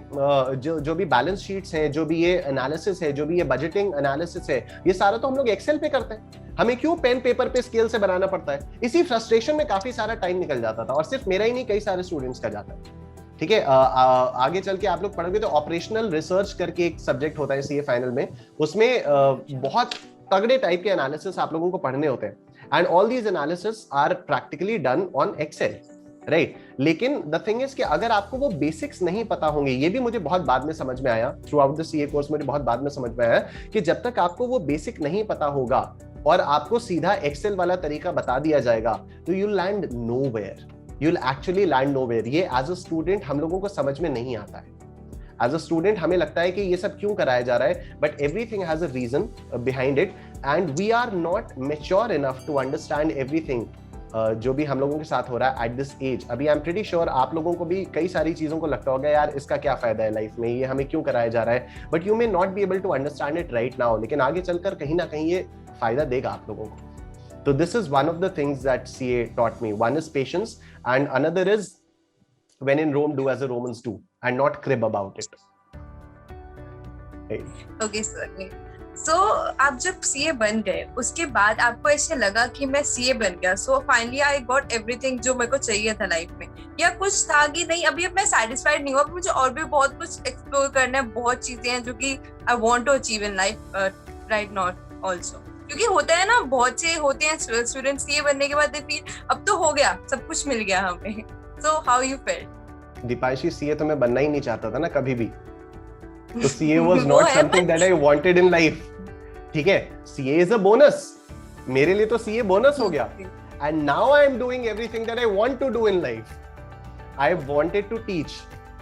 Speaker 1: जो भी बैलेंस शीट्स हैं, जो भी ये एनालिसिस है, जो भी ये बजटिंग एनालिसिस है, ये सारा तो हम लोग एक्सेल पे करते हैं, हमें क्यों पेन पेपर पे स्केल से बनाना पड़ता है? इसी फ्रस्ट्रेशन में काफी सारा टाइम निकल जाता था और सिर्फ मेरा ही नहीं, कई सारे स्टूडेंट्स का जाता है। ठीक है, आगे चल के आप लोग पढ़ोगे तो ऑपरेशनल रिसर्च करके एक सब्जेक्ट होता है सीए फाइनल में, उसमें बहुत तगड़े टाइप के एनालिसिस आप लोगों को पढ़ने होते हैं and all these analysis are practically done on Excel, right. लेकिन द थिंग इज कि अगर आपको वो बेसिक्स नहीं पता होंगे, ये भी मुझे बहुत बाद में समझ में आया, through out the CA course मुझे बहुत बाद में समझ में आया कि जब तक आपको वो बेसिक नहीं पता होगा और आपको सीधा एक्सेल वाला तरीका बता दिया जाएगा तो you land nowhere, you'll actually land nowhere। ये as a student हम लोगों को समझ में नहीं आता है। As a student हमें लगता है कि ये सब क्यों कराया जा रहा है, but everything has a reason behind it and we are not mature enough to understand everything जो भी हम लोगों के साथ हो रहा है at this age। अभी I'm pretty sure आप लोगों को भी कई सारी चीजों को लगता होगा यार इसका क्या फायदा है लाइफ में, ये हमें क्यों कराया जा रहा है, but you may not be able to understand it right now, लेकिन आगे चलकर कहीं ना कहीं ये फायदा देगा आप लोगों को। So this is one of the things that CA taught me. One is patience and another is when in Rome do as the Romans do and not crib about it. Hey.
Speaker 3: Okay, sir. So आप जब CA बन गए उसके बाद आपको ऐसे लगा कि मैं CA बन गया, so finally I got everything जो मेरे को चाहिए था लाइफ में, या कुछ था कि नहीं अभी अब मैं satisfied नहीं हुआ, मुझे और भी बहुत कुछ एक्सप्लोर करना है, बहुत चीजें हैं जो कि I want to achieve in life right now also। क्योंकि होता है ना, बहुत से होते हैं स्टूडेंट्स सीए बनने के बाद फिर अब तो हो गया, सब कुछ मिल गया हमें। So how you felt?
Speaker 1: Deepanshi, CA तो मैं बनना ही नहीं चाहता था ना कभी भी। तो CA was
Speaker 3: वो
Speaker 1: not
Speaker 3: है,
Speaker 1: something that I wanted in life. ठीक है, CA is a bonus. मेरे लिए तो CA bonus हो गया. And now I am doing everything that I want to do in life. I wanted to teach.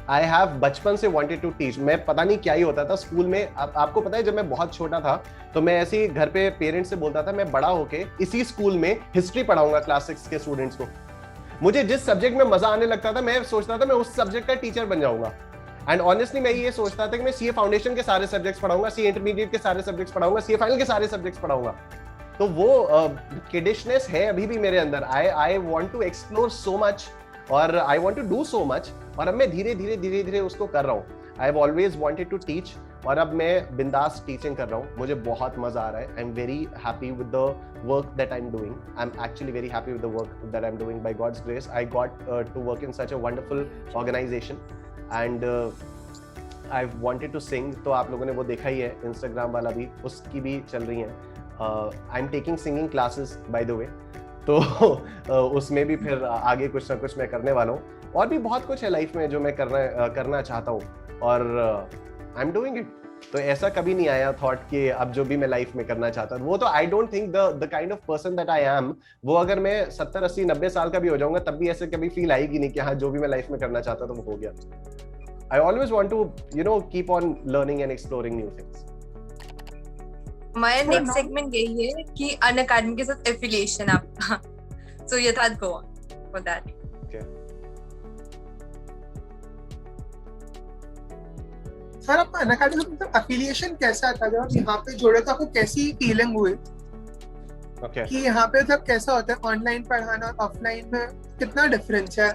Speaker 1: I have बचपन से wanted to teach. मैं पता नहीं क्या ही होता था स्कूल में. आपको पता है जब मैं बहुत छोटा था तो मैं ऐसे ही घर पे पेरेंट्स से बोलता था मैं बड़ा होके इसी स्कूल में हिस्ट्री पढ़ाऊंगा क्लास 6 के स्टूडेंट्स को. मुझे जिस सब्जेक्ट में मजा आने लगता था मैं सोचता था मैं उस सब्जेक्ट का टीचर बन जाऊंगा. एंड ऑनेस्टली मैं ये सोचता था कि मैं CA फाउंडेशन के सारे सब्जेक्ट्स पढ़ाऊंगा, CA इंटरमीडिएट के सारे सब्जेक्ट्स पढ़ाऊंगा, CA फाइनल के सारे सब्जेक्ट्स पढ़ाऊंगा. तो वो किडिशनेस है अभी भी मेरे अंदर. I want to explore so much और I want to do so much. और अब मैं धीरे धीरे उसको कर रहा हूँ. I have always wanted to teach और अब मैं बिंदास टीचिंग कर रहा हूँ. मुझे बहुत मजा आ रहा है. I am very happy with the work that I am doing. I am actually very happy with the work that I am doing. By God's grace I got to work in such a wonderful organisation and I wanted to sing. तो आप लोगों ने वो देखा ही है, इंस्टाग्राम वाला भी, उसकी भी चल रही है. I am taking singing classes by the way. तो उसमें भी फिर आगे कुछ ना कुछ मैं करने वाला हूँ. और भी बहुत कुछ है लाइफ में जो मैं करना चाहता हूँ और आई एम डूइंग इट. तो ऐसा कभी नहीं आया थॉट कि अब जो भी मैं लाइफ में करना चाहता हूँ वो तो I don't think the kind of person that I M, वो अगर मैं 70, 80, 90 साल का भी हो जाऊंगा तब भी ऐसे कभी फील आएगी नहीं कि हाँ जो भी मैं लाइफ में करना चाहता था वो हो गया. I always want to keep on learning and exploring new things.
Speaker 3: हमारा नेक्स्ट सेगमेंट यही है कि अनअकैडमी के साथ एफिलिएशन आपका. सो यथार्थ go on for that.
Speaker 2: Sir आपका अनअकैडमी से मतलब एफिलिएशन कैसा था जब आप यहाँ पे जुड़े तो आपको कैसी फीलिंग हुई? कि यहाँ पे मतलब कैसा होता है ऑनलाइन पढ़ाना और ऑफलाइन में कितना डिफरेंस है?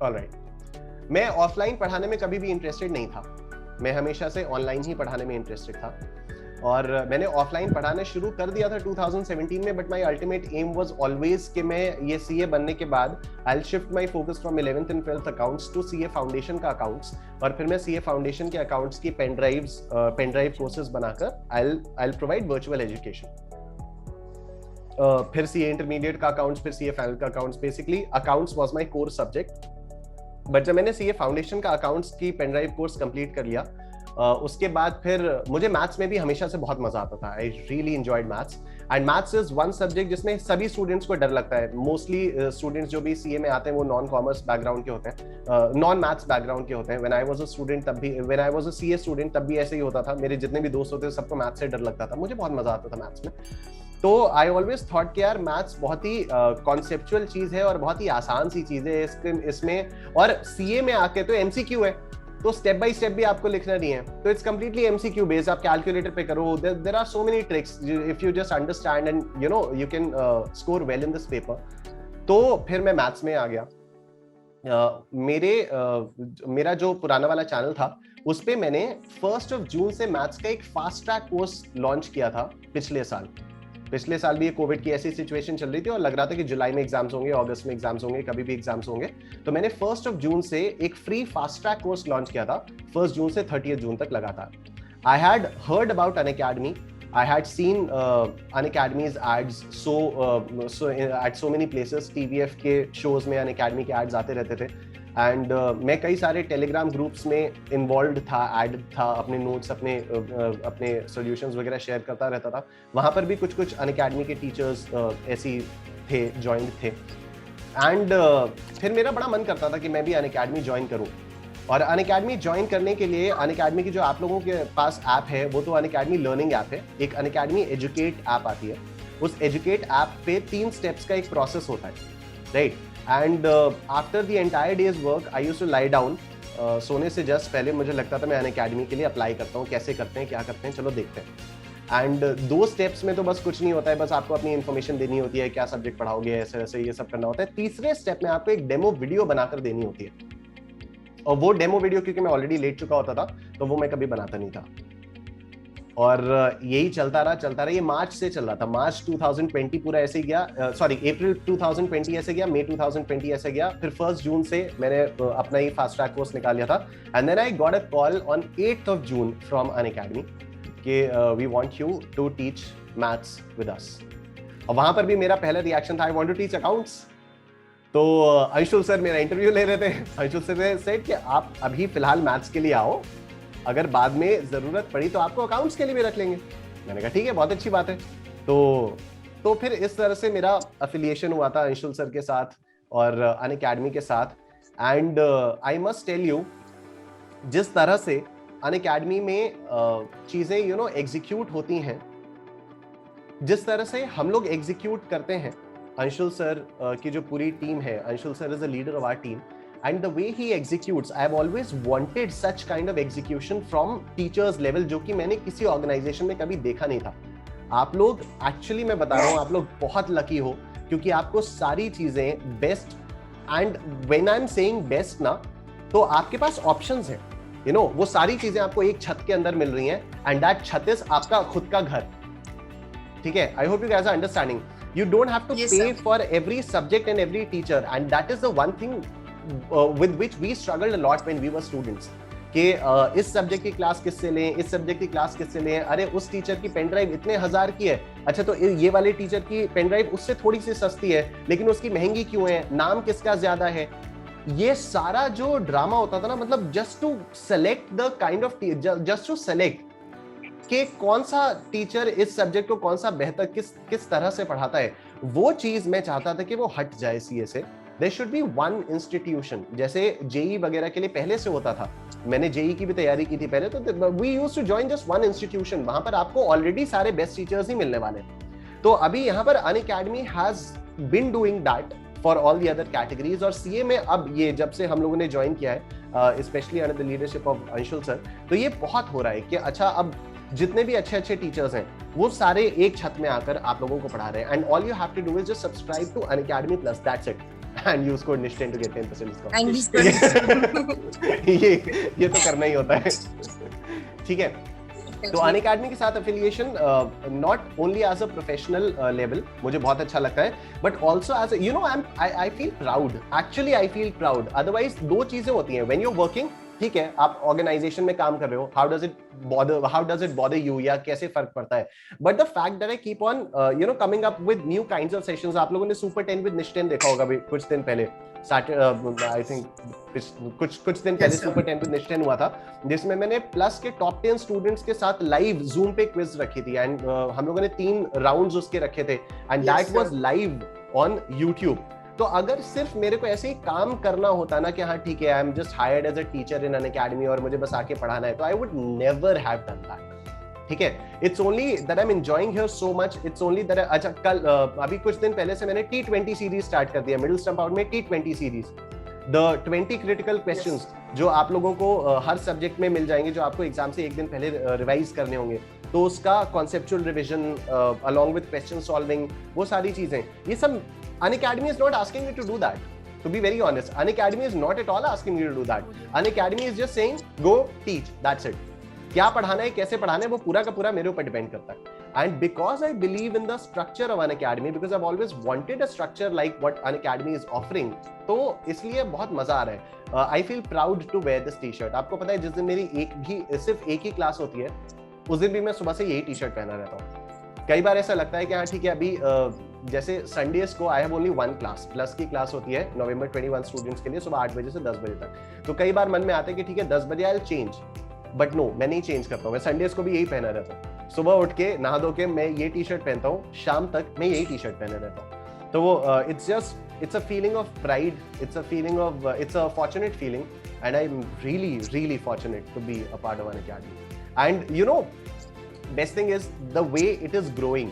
Speaker 1: ऑलराइट, मैं ऑफलाइन पढ़ाने में कभी भी इंटरेस्टेड नहीं था. मैं हमेशा से ऑनलाइन ही पढ़ाने में इंटरेस्टेड था और मैंने ऑफलाइन पढ़ाना शुरू कर दिया था 2017 में. But my ultimate aim was always कि मैं ये CA बनने के बाद I will shift my focus from 11th and 12th accounts to CA foundation का अकाउंट्स. और फिर मैं CA फाउंडेशन के अकाउंट्स की पेन ड्राइव कोर्सेज बनाकर I will provide virtual education. फिर CA इंटरमीडिएट का अकाउंट्स, फिर CA फाइनल का accounts. Basically accounts was my core subject. But जब मैंने CA फाउंडेशन का अकाउंट्स की पेन ड्राइव कोर्स कंप्लीट कर लिया उसके बाद फिर मुझे मैथ्स में भी हमेशा से बहुत मजा आता था. I really enjoyed maths and maths is one subject जिसमें सभी स्टूडेंट्स को डर लगता है. मोस्टली स्टूडेंट्स जो भी CA में आते हैं वो नॉन कॉमर्स बैकग्राउंड के होते हैं, नॉन मैथ्स बैकग्राउंड के होते हैं. When I was a student तब भी, when I was a CA student तब भी ऐसे ही होता था. मेरे जितने भी दोस्त होते थे सबको मैथ्स से डर लगता था. मुझे बहुत मजा आता था मैथ्स में. तो आई ऑलवेज थॉट कि यार मैथ्स बहुत ही कॉन्सेप्चुअल चीज है और बहुत ही आसान सी चीज है इसमें. और CA में आके तो MCQ है, तो स्टेप बाय स्टेप भी आपको लिखना नहीं है. तो इट्स कंप्लीटली MCQ बेस्ड. आप कैलकुलेटर पे करो. There are so many tricks if you just understand and you can score well in this paper. तो फिर मैं मैथ्स में आ गया. मेरा जो पुराना वाला चैनल था उस पे मैंने 1 जून से मैथ्स का एक फास्ट ट्रैक कोर्स लॉन्च किया था पिछले साल भी कोविड की ऐसी सिचुएशन चल रही थी और लग रहा था कि जुलाई में एग्जाम्स होंगे, अगस्त में एग्जाम्स होंगे, कभी भी एग्जाम्स होंगे. तो मैंने 1 जून से एक free fast track course launch किया था 1 जून से 30 जून तक लगातार. I had heard about Unacademy. I had seen Unacademy's ads so at so many places. TVF के shows में Unacademy के ads आते रहते थे. एंड मैं कई सारे टेलीग्राम ग्रुप्स में इन्वॉल्व था, एड था, अपने नोट्स अपने सॉल्यूशंस वगैरह शेयर करता रहता था. वहाँ पर भी कुछ अनअकैडमी के टीचर्स ऐसी थे, ज्वाइन थे. एंड फिर मेरा बड़ा मन करता था कि मैं भी अनअकैडमी ज्वाइन करूँ. और अनअकैडमी ज्वाइन करने के लिए अनअकैडमी की जो आप लोगों के पास ऐप है वो तो अनअकैडमी लर्निंग ऐप है. एक अनअकैडमी एजुकेट ऐप आती है. उस एजुकेट ऐप पे 3 स्टेप्स का एक प्रोसेस होता है, right. And after the entire day's work I used to lie down. सोने से जस्ट पहले मुझे लगता था मैं अनअकैडमी के लिए अप्लाई करता हूँ, कैसे करते हैं, क्या करते हैं, चलो देखते हैं. एंड 2 स्टेप्स में तो बस कुछ नहीं होता है, बस आपको अपनी इन्फॉर्मेशन देनी होती है, क्या सब्जेक्ट पढ़ाओगे, ऐसे वैसे ये सब करना होता है. तीसरे स्टेप में आपको एक डेमो वीडियो बनाकर देनी होती है. और वो डेमो वीडियो क्योंकि मैं ऑलरेडी लेट चुका होता था तो वो मैं कभी बनाता नहीं था. और यही चलता रहा. ये मार्च से चल रहा था. मार्च 2020 पूरा ऐसे ही गया, सॉरी अप्रैल 2020 ऐसे गया, मई 2020 ऐसे गया. फिर 1 जून से मैंने अपना ही फास्ट ट्रैक कोर्स निकाल लिया था. And then I got a call on 8th June from Unacademy कि we want you to teach maths with us. और वहां पर भी मेरा पहला रिएक्शन था I want to teach accounts. तो अंशुल सर मेरा इंटरव्यू ले रहे थे. अंशुल सर ने सेड कि आप अभी फिलहाल मैथ्स के लिए आओ अगर बाद में जरूरत पड़ी तो आपको अकाउंट्स के लिए भी रख लेंगे। मैंने कहा ठीक है, बहुत अच्छी बात है। तो फिर इस तरह से मेरा अफिलिएशन हुआ था अंशुल सर के साथ और अनअकैडमी के साथ। And I must tell you, जिस तरह से अनअकैडमी में चीजें एग्जीक्यूट होती हैं, जिस तरह से हम लोग एग्जीक्यूट करते हैं, अंशुल सर की जो पूरी टीम है, Anshul sir is a leader of our team, and the way he executes, I have always wanted such kind of execution from teachers level, जो कि मैंने किसी ऑर्गेनाइजेशन में कभी देखा नहीं था। आप लोग एक्चुअली, मैं बता रहा हूँ, आप लोग बहुत लकी हो, क्योंकि आपको सारी चीजें best, and when I am saying best ना, तो आपके पास ऑप्शंस हैं, वो सारी चीजें आपको एक छत के अंदर मिल रही हैं, एंड दैट छत इज आपका खुद का घर। ठीक है, I hope you guys are understanding. You don't have to pay for every subject and every teacher, and that is the one thing with which we struggled a lot when we were students, कि इस सब्जेक्ट की क्लास किससे लें, इस सब्जेक्ट की क्लास किससे लें, अरे उस टीचर की पेन ड्राइव इतने हजार की है, अच्छा तो ये वाले टीचर की पेन ड्राइव उससे थोड़ी सी सस्ती है, लेकिन उसकी महंगी क्यों है, नाम किसका ज्यादा है। ये सारा जो ड्रामा होता था ना, मतलब just to select the kind of, just to select कि कौन सा टीचर इस सब्जेक्ट को कौन सा बेहतर किस तरह से पढ़ाता है, वो चीज मैं चाहता था कि वो हट जाए सीए से। There should be one institution, जैसे जेई वगैरह के लिए पहले से होता था, मैंने जेई की भी तैयारी की थी पहले, तो we used to join just one institution, वहां पर आपको ऑलरेडी सारे बेस्ट टीचर्स ही मिलने वाले। तो अभी यहाँ पर Unacademy has been doing that for all the other categories, और सीए में अब ये जब से हम लोगों ने ज्वाइन किया है, specially under the leadership of Anshul sir, तो ये बहुत हो रहा है कि अच्छा अब जितने भी अच्छे अच्छे टीचर्स हैं वो सारे एक छत में आकर आप लोगों को पढ़ा रहे हैं, and all you have to do is just subscribe to Unacademy plus, that's it, and use code NISH10 to get 10% discount. ये तो करना ही होता है। ठीक है, तो अनअकैडमी के साथ affiliation not only as a professional level मुझे बहुत अच्छा लगता है, but also as I feel proud, actually I feel proud. Otherwise दो चीजें होती हैं, व्हेन यू आर वर्किंग, ठीक है, आप ऑर्गेनाइजेशन में काम कर रहे हो, how does it bother you, या कैसे फर्क पड़ता है, but the fact that I keep on coming up with new kinds of sessions. आप लोगों ने सुपर 10 विद निश 10 देखा होगा भी कुछ दिन पहले, आई थिंक कुछ दिन पहले सुपर 10 विद निश 10 हुआ था, जिसमें मैंने प्लस के टॉप 10 स्टूडेंट्स के साथ लाइव जूम पे क्विज रखी थी, एंड हम लोगों ने 3 राउंड्स उसके रखे थे, and that was live on YouTube. तो अगर सिर्फ मेरे को ऐसे ही काम करना होता ना कि हाँ ठीक है, I am just hired as a teacher in Unacademy और मुझे बस आके पढ़ाना है, तो I would never have done that. ठीक है, it's only that I am enjoying here so much, it's only that, अच्छा कल अभी कुछ दिन पहले से मैंने T20 सीरीज स्टार्ट कर दिया, मिडिल स्टंप आउट में T20 series, the 20 critical questions जो आप लोगों को हर सब्जेक्ट में मिल जाएंगे, जो आपको एग्जाम से एक दिन पहले रिवाइज करने होंगे, तो उसका conceptual revision along with question solving, वो सारी चीजें, ये सब Unacademy is not asking you to do that. To be very honest, Unacademy is not at all asking you to do that. Unacademy is just saying, go teach. That's it. क्या पढ़ाना है, कैसे पढ़ाना है, वो पूरा का पूरा मेरे ऊपर डिपेंड करता है। And because I believe in the structure of Unacademy, because I've always wanted a structure like what Unacademy is offering, तो इसलिए बहुत मजा आ रहा है। I feel proud to wear this t-shirt. आपको पता है, जिस दिन मेरी सिर्फ एक ही क्लास होती है, उस दिन भी मैं सुबह से यही टी-शर्ट पहना रहता हूँ। कई बार ऐसा लगता है कि हाँ ठीक है, अभी जैसे संडेज को I have only 1 class, plus की क्लास होती है नवंबर 21 स्टूडेंट्स के लिए सुबह 8 बजे से 10 बजे तक, तो कई बार मन में आता है कि ठीक है 10 बजे I will change, but no, मैं नहीं चेंज करता हूँ, मैं संडेज को भी यही पहना रहता हूँ। सुबह उठ के नहा धो के मैं ये टी शर्ट पहनता हूँ, शाम तक मैं यही टी शर्ट पहने रहता हूँ। तो वो it's a feeling of pride, it's a fortunate feeling, and I am really fortunate to be a part of Unacademy. And best thing is the way it is growing,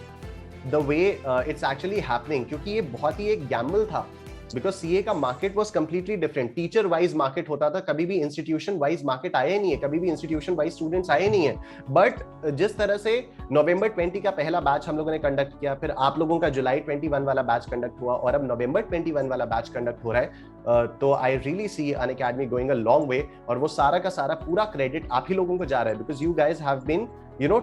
Speaker 1: the way it's actually happening, क्योंकि ये बहुत ही एक gamble था, because CA का market was completely different, teacher wise market होता था, कभी भी institution wise market आया नहीं है, कभी भी institution wise students आए नहीं है, but जिस तरह से November 20 का पहला बैच हम लोगों ने कंडक्ट किया, फिर आप लोगों का July 21 वाला बैच कंडक्ट हुआ, और अब November 21 वाला बैच कंडक्ट हो रहा है, तो I really see Unacademy going a long way, और वो सारा का सारा पूरा क्रेडिट आप ही लोगों को जा रहा है, because you guys have been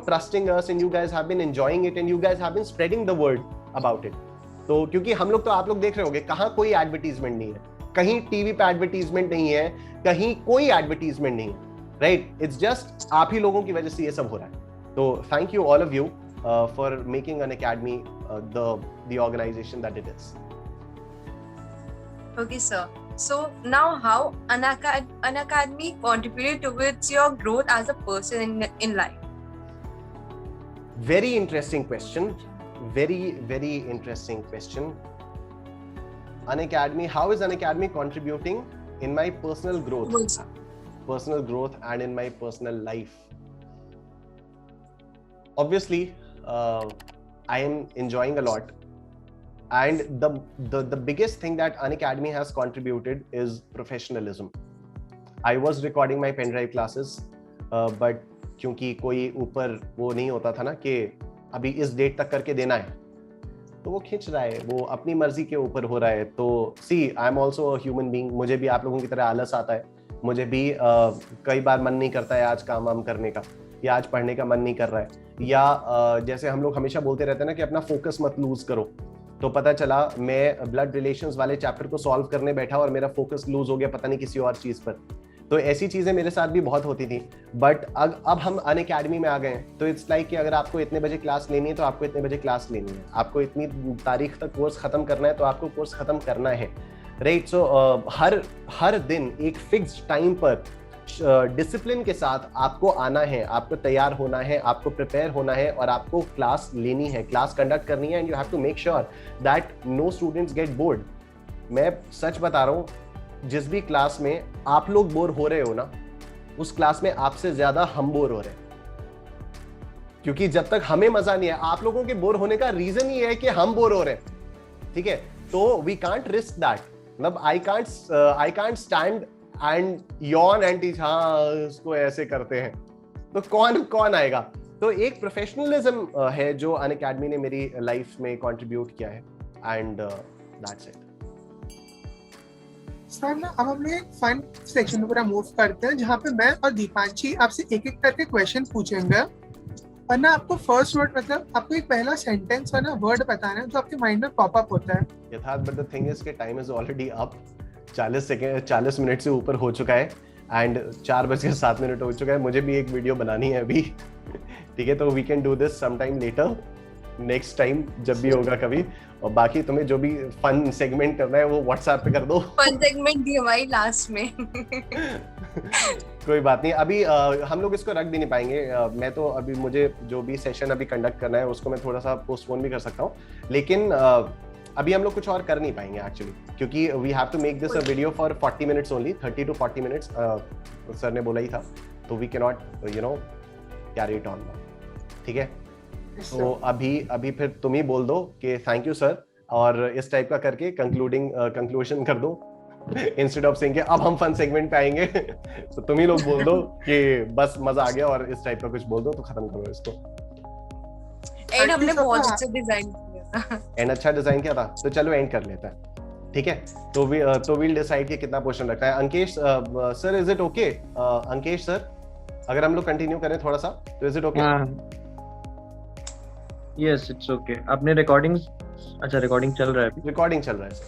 Speaker 1: trusting us, and you guys have been enjoying it, and you guys have been spreading the word about it. तो क्योंकि हम लोग, तो आप लोग देख रहे होंगे, कहाँ कोई एडवर्टीजमेंट नहीं है, कहीं टीवी पे एडवर्टीजमेंट नहीं है, कहीं कोई एडवर्टीजमेंट नहीं है, राइट? इट्स जस्ट आप ही लोगों की वजह से ये सब हो रहा है। तो thank you all of you for making Unacademy the organization that it is.
Speaker 3: Okay, sir. So now, how Unacademy contributed towards your growth as a person in life?
Speaker 1: Very interesting question. Very, very interesting question. Unacademy, how is Unacademy contributing in my personal growth? Personal growth and in my personal life. Obviously, I am enjoying a lot. And the biggest thing that Unacademy has contributed is professionalism. I was recording my pen drive classes, but क्योंकि कोई ऊपर वो नहीं होता था ना कि अभी इस डेट तक करके देना है, तो वो खींच रहा है, वो अपनी मर्जी के ऊपर हो रहा है. तो see I am also a human being. मुझे भी आप लोगों की तरह आलस आता है. मुझे भी कई बार मन नहीं करता है आज काम वाम करने का, या आज पढ़ने का मन नहीं कर रहा है, या जैसे हम लोग हमेशा बोलते रहते हैं ना कि अपना फोकस मत लूज करो. तो पता चला मैं ब्लड रिलेशंस वाले चैप्टर को सॉल्व करने बैठा और मेरा फोकस लूज हो गया पता नहीं किसी और चीज पर. तो ऐसी चीजें मेरे साथ भी बहुत होती थी. बट अब हम अनअकैडमी में आ गए हैं, तो इट्स लाइक कि अगर आपको इतने बजे क्लास लेनी है तो आपको इतने बजे क्लास लेनी है. आपको इतनी तारीख तक कोर्स खत्म करना है तो आपको कोर्स खत्म करना है. राइट. सो हर दिन एक फिक्स्ड टाइम पर डिसिप्लिन के साथ आपको आना है, आपको तैयार होना है, आपको प्रिपेयर होना है और आपको क्लास लेनी है, क्लास कंडक्ट करनी है. And you have to make sure that no students get bored. मैं सच बता रहा हूँ, जिस भी क्लास में आप लोग बोर हो रहे हो ना, उस क्लास में आपसे ज्यादा हम बोर हो रहे हैं. क्योंकि जब तक हमें मजा नहीं है, आप लोगों के बोर होने का रीजन ही है कि हम बोर हो रहे हैं. ठीक है. तो वी कांट रिस्क दैट. मतलब I can't stand and yawn and teach, हाँ इसको ऐसे करते हैं, तो कौन आएगा. तो एक प्रोफेशनलिज्म है जो अनअकैडमी ने मेरी लाइफ में कंट्रीब्यूट किया है. And that's it.
Speaker 2: सर ना अब हम लोग एक फन सेक्शन में पूरा मूव करते हैं, जहाँ पे मैं और दीपांशी आपसे एक एक करके क्वेश्चन पूछेंगे और ना आपको फर्स्ट वर्ड, मतलब आपको एक पहला सेंटेंस और ना वर्ड बताना है जो आपके माइंड में पॉप अप होता है.
Speaker 1: यथार्थ, बट द थिंग इज कि time is already up. 40 minute से ऊपर हो चुका है एंड 4:07 हो चुका है. मुझे भी एक वीडियो बनानी है अभी. ठीक है. तो we can do this some time later, next time जब भी होगा कभी. और बाकी तुम्हें जो भी फन सेगमेंट करना है वो व्हाट्सएप पे कर दो.
Speaker 3: फन सेगमेंट दी हमारी लास्ट में.
Speaker 1: कोई बात नहीं. अभी हम लोग इसको रख भी नहीं पाएंगे. मैं तो अभी मुझे जो भी सेशन अभी कंडक्ट करना है उसको मैं थोड़ा सा पोस्टपोन भी कर सकता हूँ, लेकिन अभी हम लोग कुछ और कर नहीं पाएंगे एक्चुअली, क्योंकि we have to make this a video for 40 minutes only. 30 to 40 minutes sir ने बोला ही था. तो we can not carry it on. ठीक है. तो अभी फिर तुम ही बोल दो कि थैंक यू सर, और इस टाइप का करके कंक्लूजन कर दो, इंस्टेड ऑफ सेइंग कि अब हम फन सेगमेंट पे आएंगे. तो तुम ही लोग बोल दो कि बस मजा आ गया, और इस टाइप का कुछ बोल दो तो खत्म करो इसको.
Speaker 3: एंड हमने बहुत अच्छा डिजाइन किया था.
Speaker 1: एंड अच्छा डिजाइन किया था. तो चलो एंड कर लेते हैं. ठीक है. तो वील डिसाइड कि कितना पोर्शन रखना है. Ankesh sir, is it okay? Ankesh sir, अगर हम लोग कंटिन्यू करें थोड़ा सा, तो is it okay?
Speaker 4: Yes, it's okay. आपने रिकॉर्डिंग, अच्छा रिकॉर्डिंग चल रहा है अभी?
Speaker 1: रिकॉर्डिंग चल रहा है सर.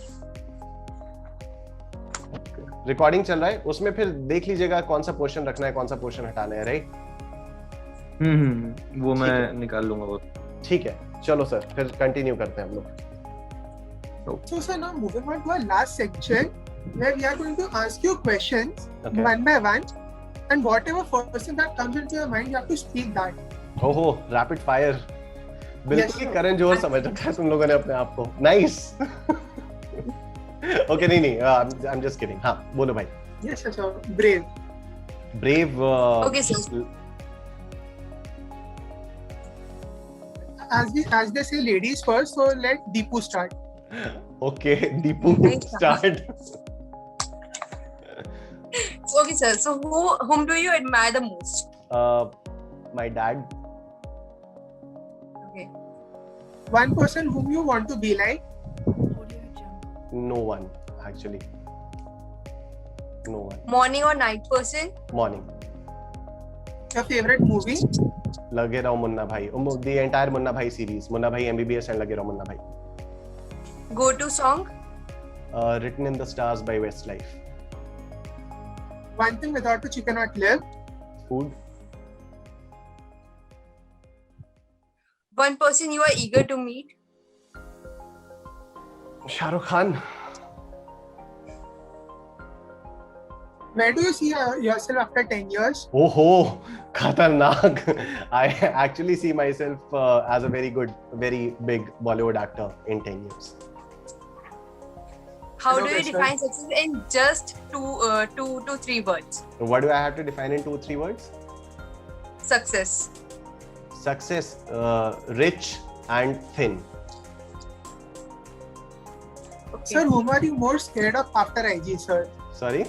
Speaker 1: रिकॉर्डिंग चल रहा है, उसमें फिर देख लीजिएगा कौन सा पोर्शन रखना है, कौन सा पोर्शन हटाना है. राइट.
Speaker 4: वो मैं निकाल लूंगा वो.
Speaker 1: ठीक है. चलो सर, फिर कंटिन्यू करते हैं हम लोग.
Speaker 2: So sir, now moving on to our last section where we are going to ask you questions one by one, and whatever first thing that comes into your mind, you have to speak that.
Speaker 1: ओहो, रैपिड फायर. बिल्कुल ही करण जोहर समझ रखा है तुम लोगों ने अपने आप को. नाइस. ओके. नहीं, आई एम जस्ट किडिंग. हाँ बोलो भाई.
Speaker 2: Yes, sir. Brave.
Speaker 3: Okay, sir.
Speaker 2: As they say, ladies first, so let Deepu start.
Speaker 1: Okay, Deepu start.
Speaker 3: Okay, sir. So whom do you admire the most?
Speaker 1: My dad.
Speaker 3: Okay.
Speaker 2: One person whom you want to be like?
Speaker 1: No one, actually. No one.
Speaker 3: Morning or night person?
Speaker 1: Morning.
Speaker 2: Your favorite movie?
Speaker 1: लगे रहो मुन्ना भाई. The entire मुन्ना भाई series. मुन्ना भाई MBBS and लगे रहो मुन्ना भाई.
Speaker 3: Go to song?
Speaker 1: Written in the Stars by Westlife.
Speaker 2: One thing without which you cannot live?
Speaker 1: Food.
Speaker 3: One person you are eager to meet?
Speaker 1: Shah Rukh Khan.
Speaker 2: Where do you see yourself after 10 years?
Speaker 1: ओहो खतरनाक. I actually see myself as a very big Bollywood actor in 10 years.
Speaker 3: How do
Speaker 2: Okay,
Speaker 3: you
Speaker 2: sir.
Speaker 3: define success in just two to three words?
Speaker 1: What do I have to define in 2-3 words?
Speaker 3: Success.
Speaker 1: Success, rich and thin.
Speaker 3: Okay.
Speaker 2: Sir, whom are you more scared of after IG, sir?
Speaker 1: Sorry?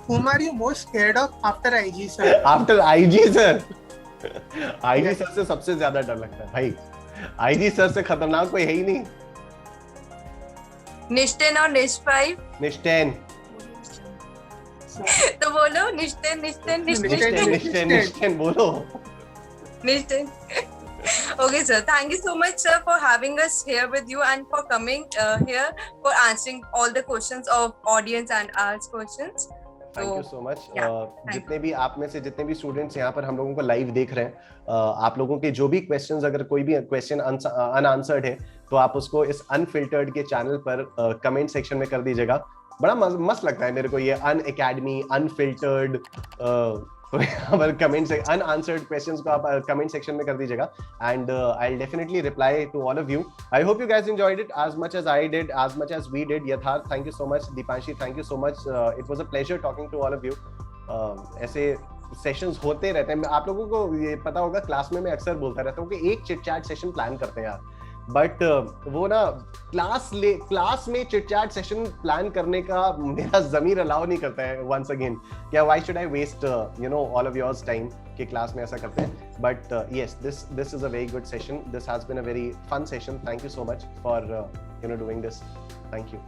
Speaker 2: Whom are you most scared of after IG, sir?
Speaker 1: After IG sir. IG
Speaker 2: Yes.
Speaker 1: Sir से सबसे ज्यादा डर लगता है भाई. IG सर से खतरनाक कोई है ही नहीं.
Speaker 3: निष्ठेन और निष्पाइव.
Speaker 1: निष्ठेन.
Speaker 3: तो बोलो निष्ठेन निष्ठेन निष्ठेन
Speaker 1: निष्ठेन बोलो.
Speaker 3: Nishtin. Okay, sir. Thank you so much, sir, for having us here with you and for coming here for answering all the questions of audience and our questions.
Speaker 1: Thank you so much.
Speaker 3: yeah,
Speaker 1: जितने भी आप में से जितने भी स्टूडेंट्स यहाँ पर हम लोगों को लाइव देख रहे हैं, आप लोगों के जो भी क्वेश्चंस, अगर कोई भी क्वेश्चन अनआंसर्ड है तो आप उसको इस अनफिल्टर्ड के चैनल पर कमेंट सेक्शन में कर दीजिएगा. बड़ा मस्त लगता है मेरे को ये अन अकेडमी अनफिल्टर्ड. तो यहाँ पर कमेंट से अनआंसर्ड क्वेश्चंस को आप कमेंट सेक्शन में कर दीजिएगा and I will definitely reply to all of you. I hope you guys enjoyed it as much as I did, as much as we did. Yatharth, thank you so much. Deepanshi, thank you so much. It was a pleasure talking to all of you. ऐसे सेशंस होते रहते हैं. आप लोगों को ये पता होगा, क्लास में मैं अक्सर बोलता रहता हूँ कि एक चिट चैट सेशन प्लान करते हैं यार. बट वो ना क्लास में चिट चैट सेशन प्लान करने का मेरा ज़मीर अलाउ नहीं करता है. वंस अगेन, क्या why should I waste all of yours time कि क्लास में ऐसा करते हैं. But yes, this is a very good session. This has been a very fun session. Thank you so much for doing this. Thank you.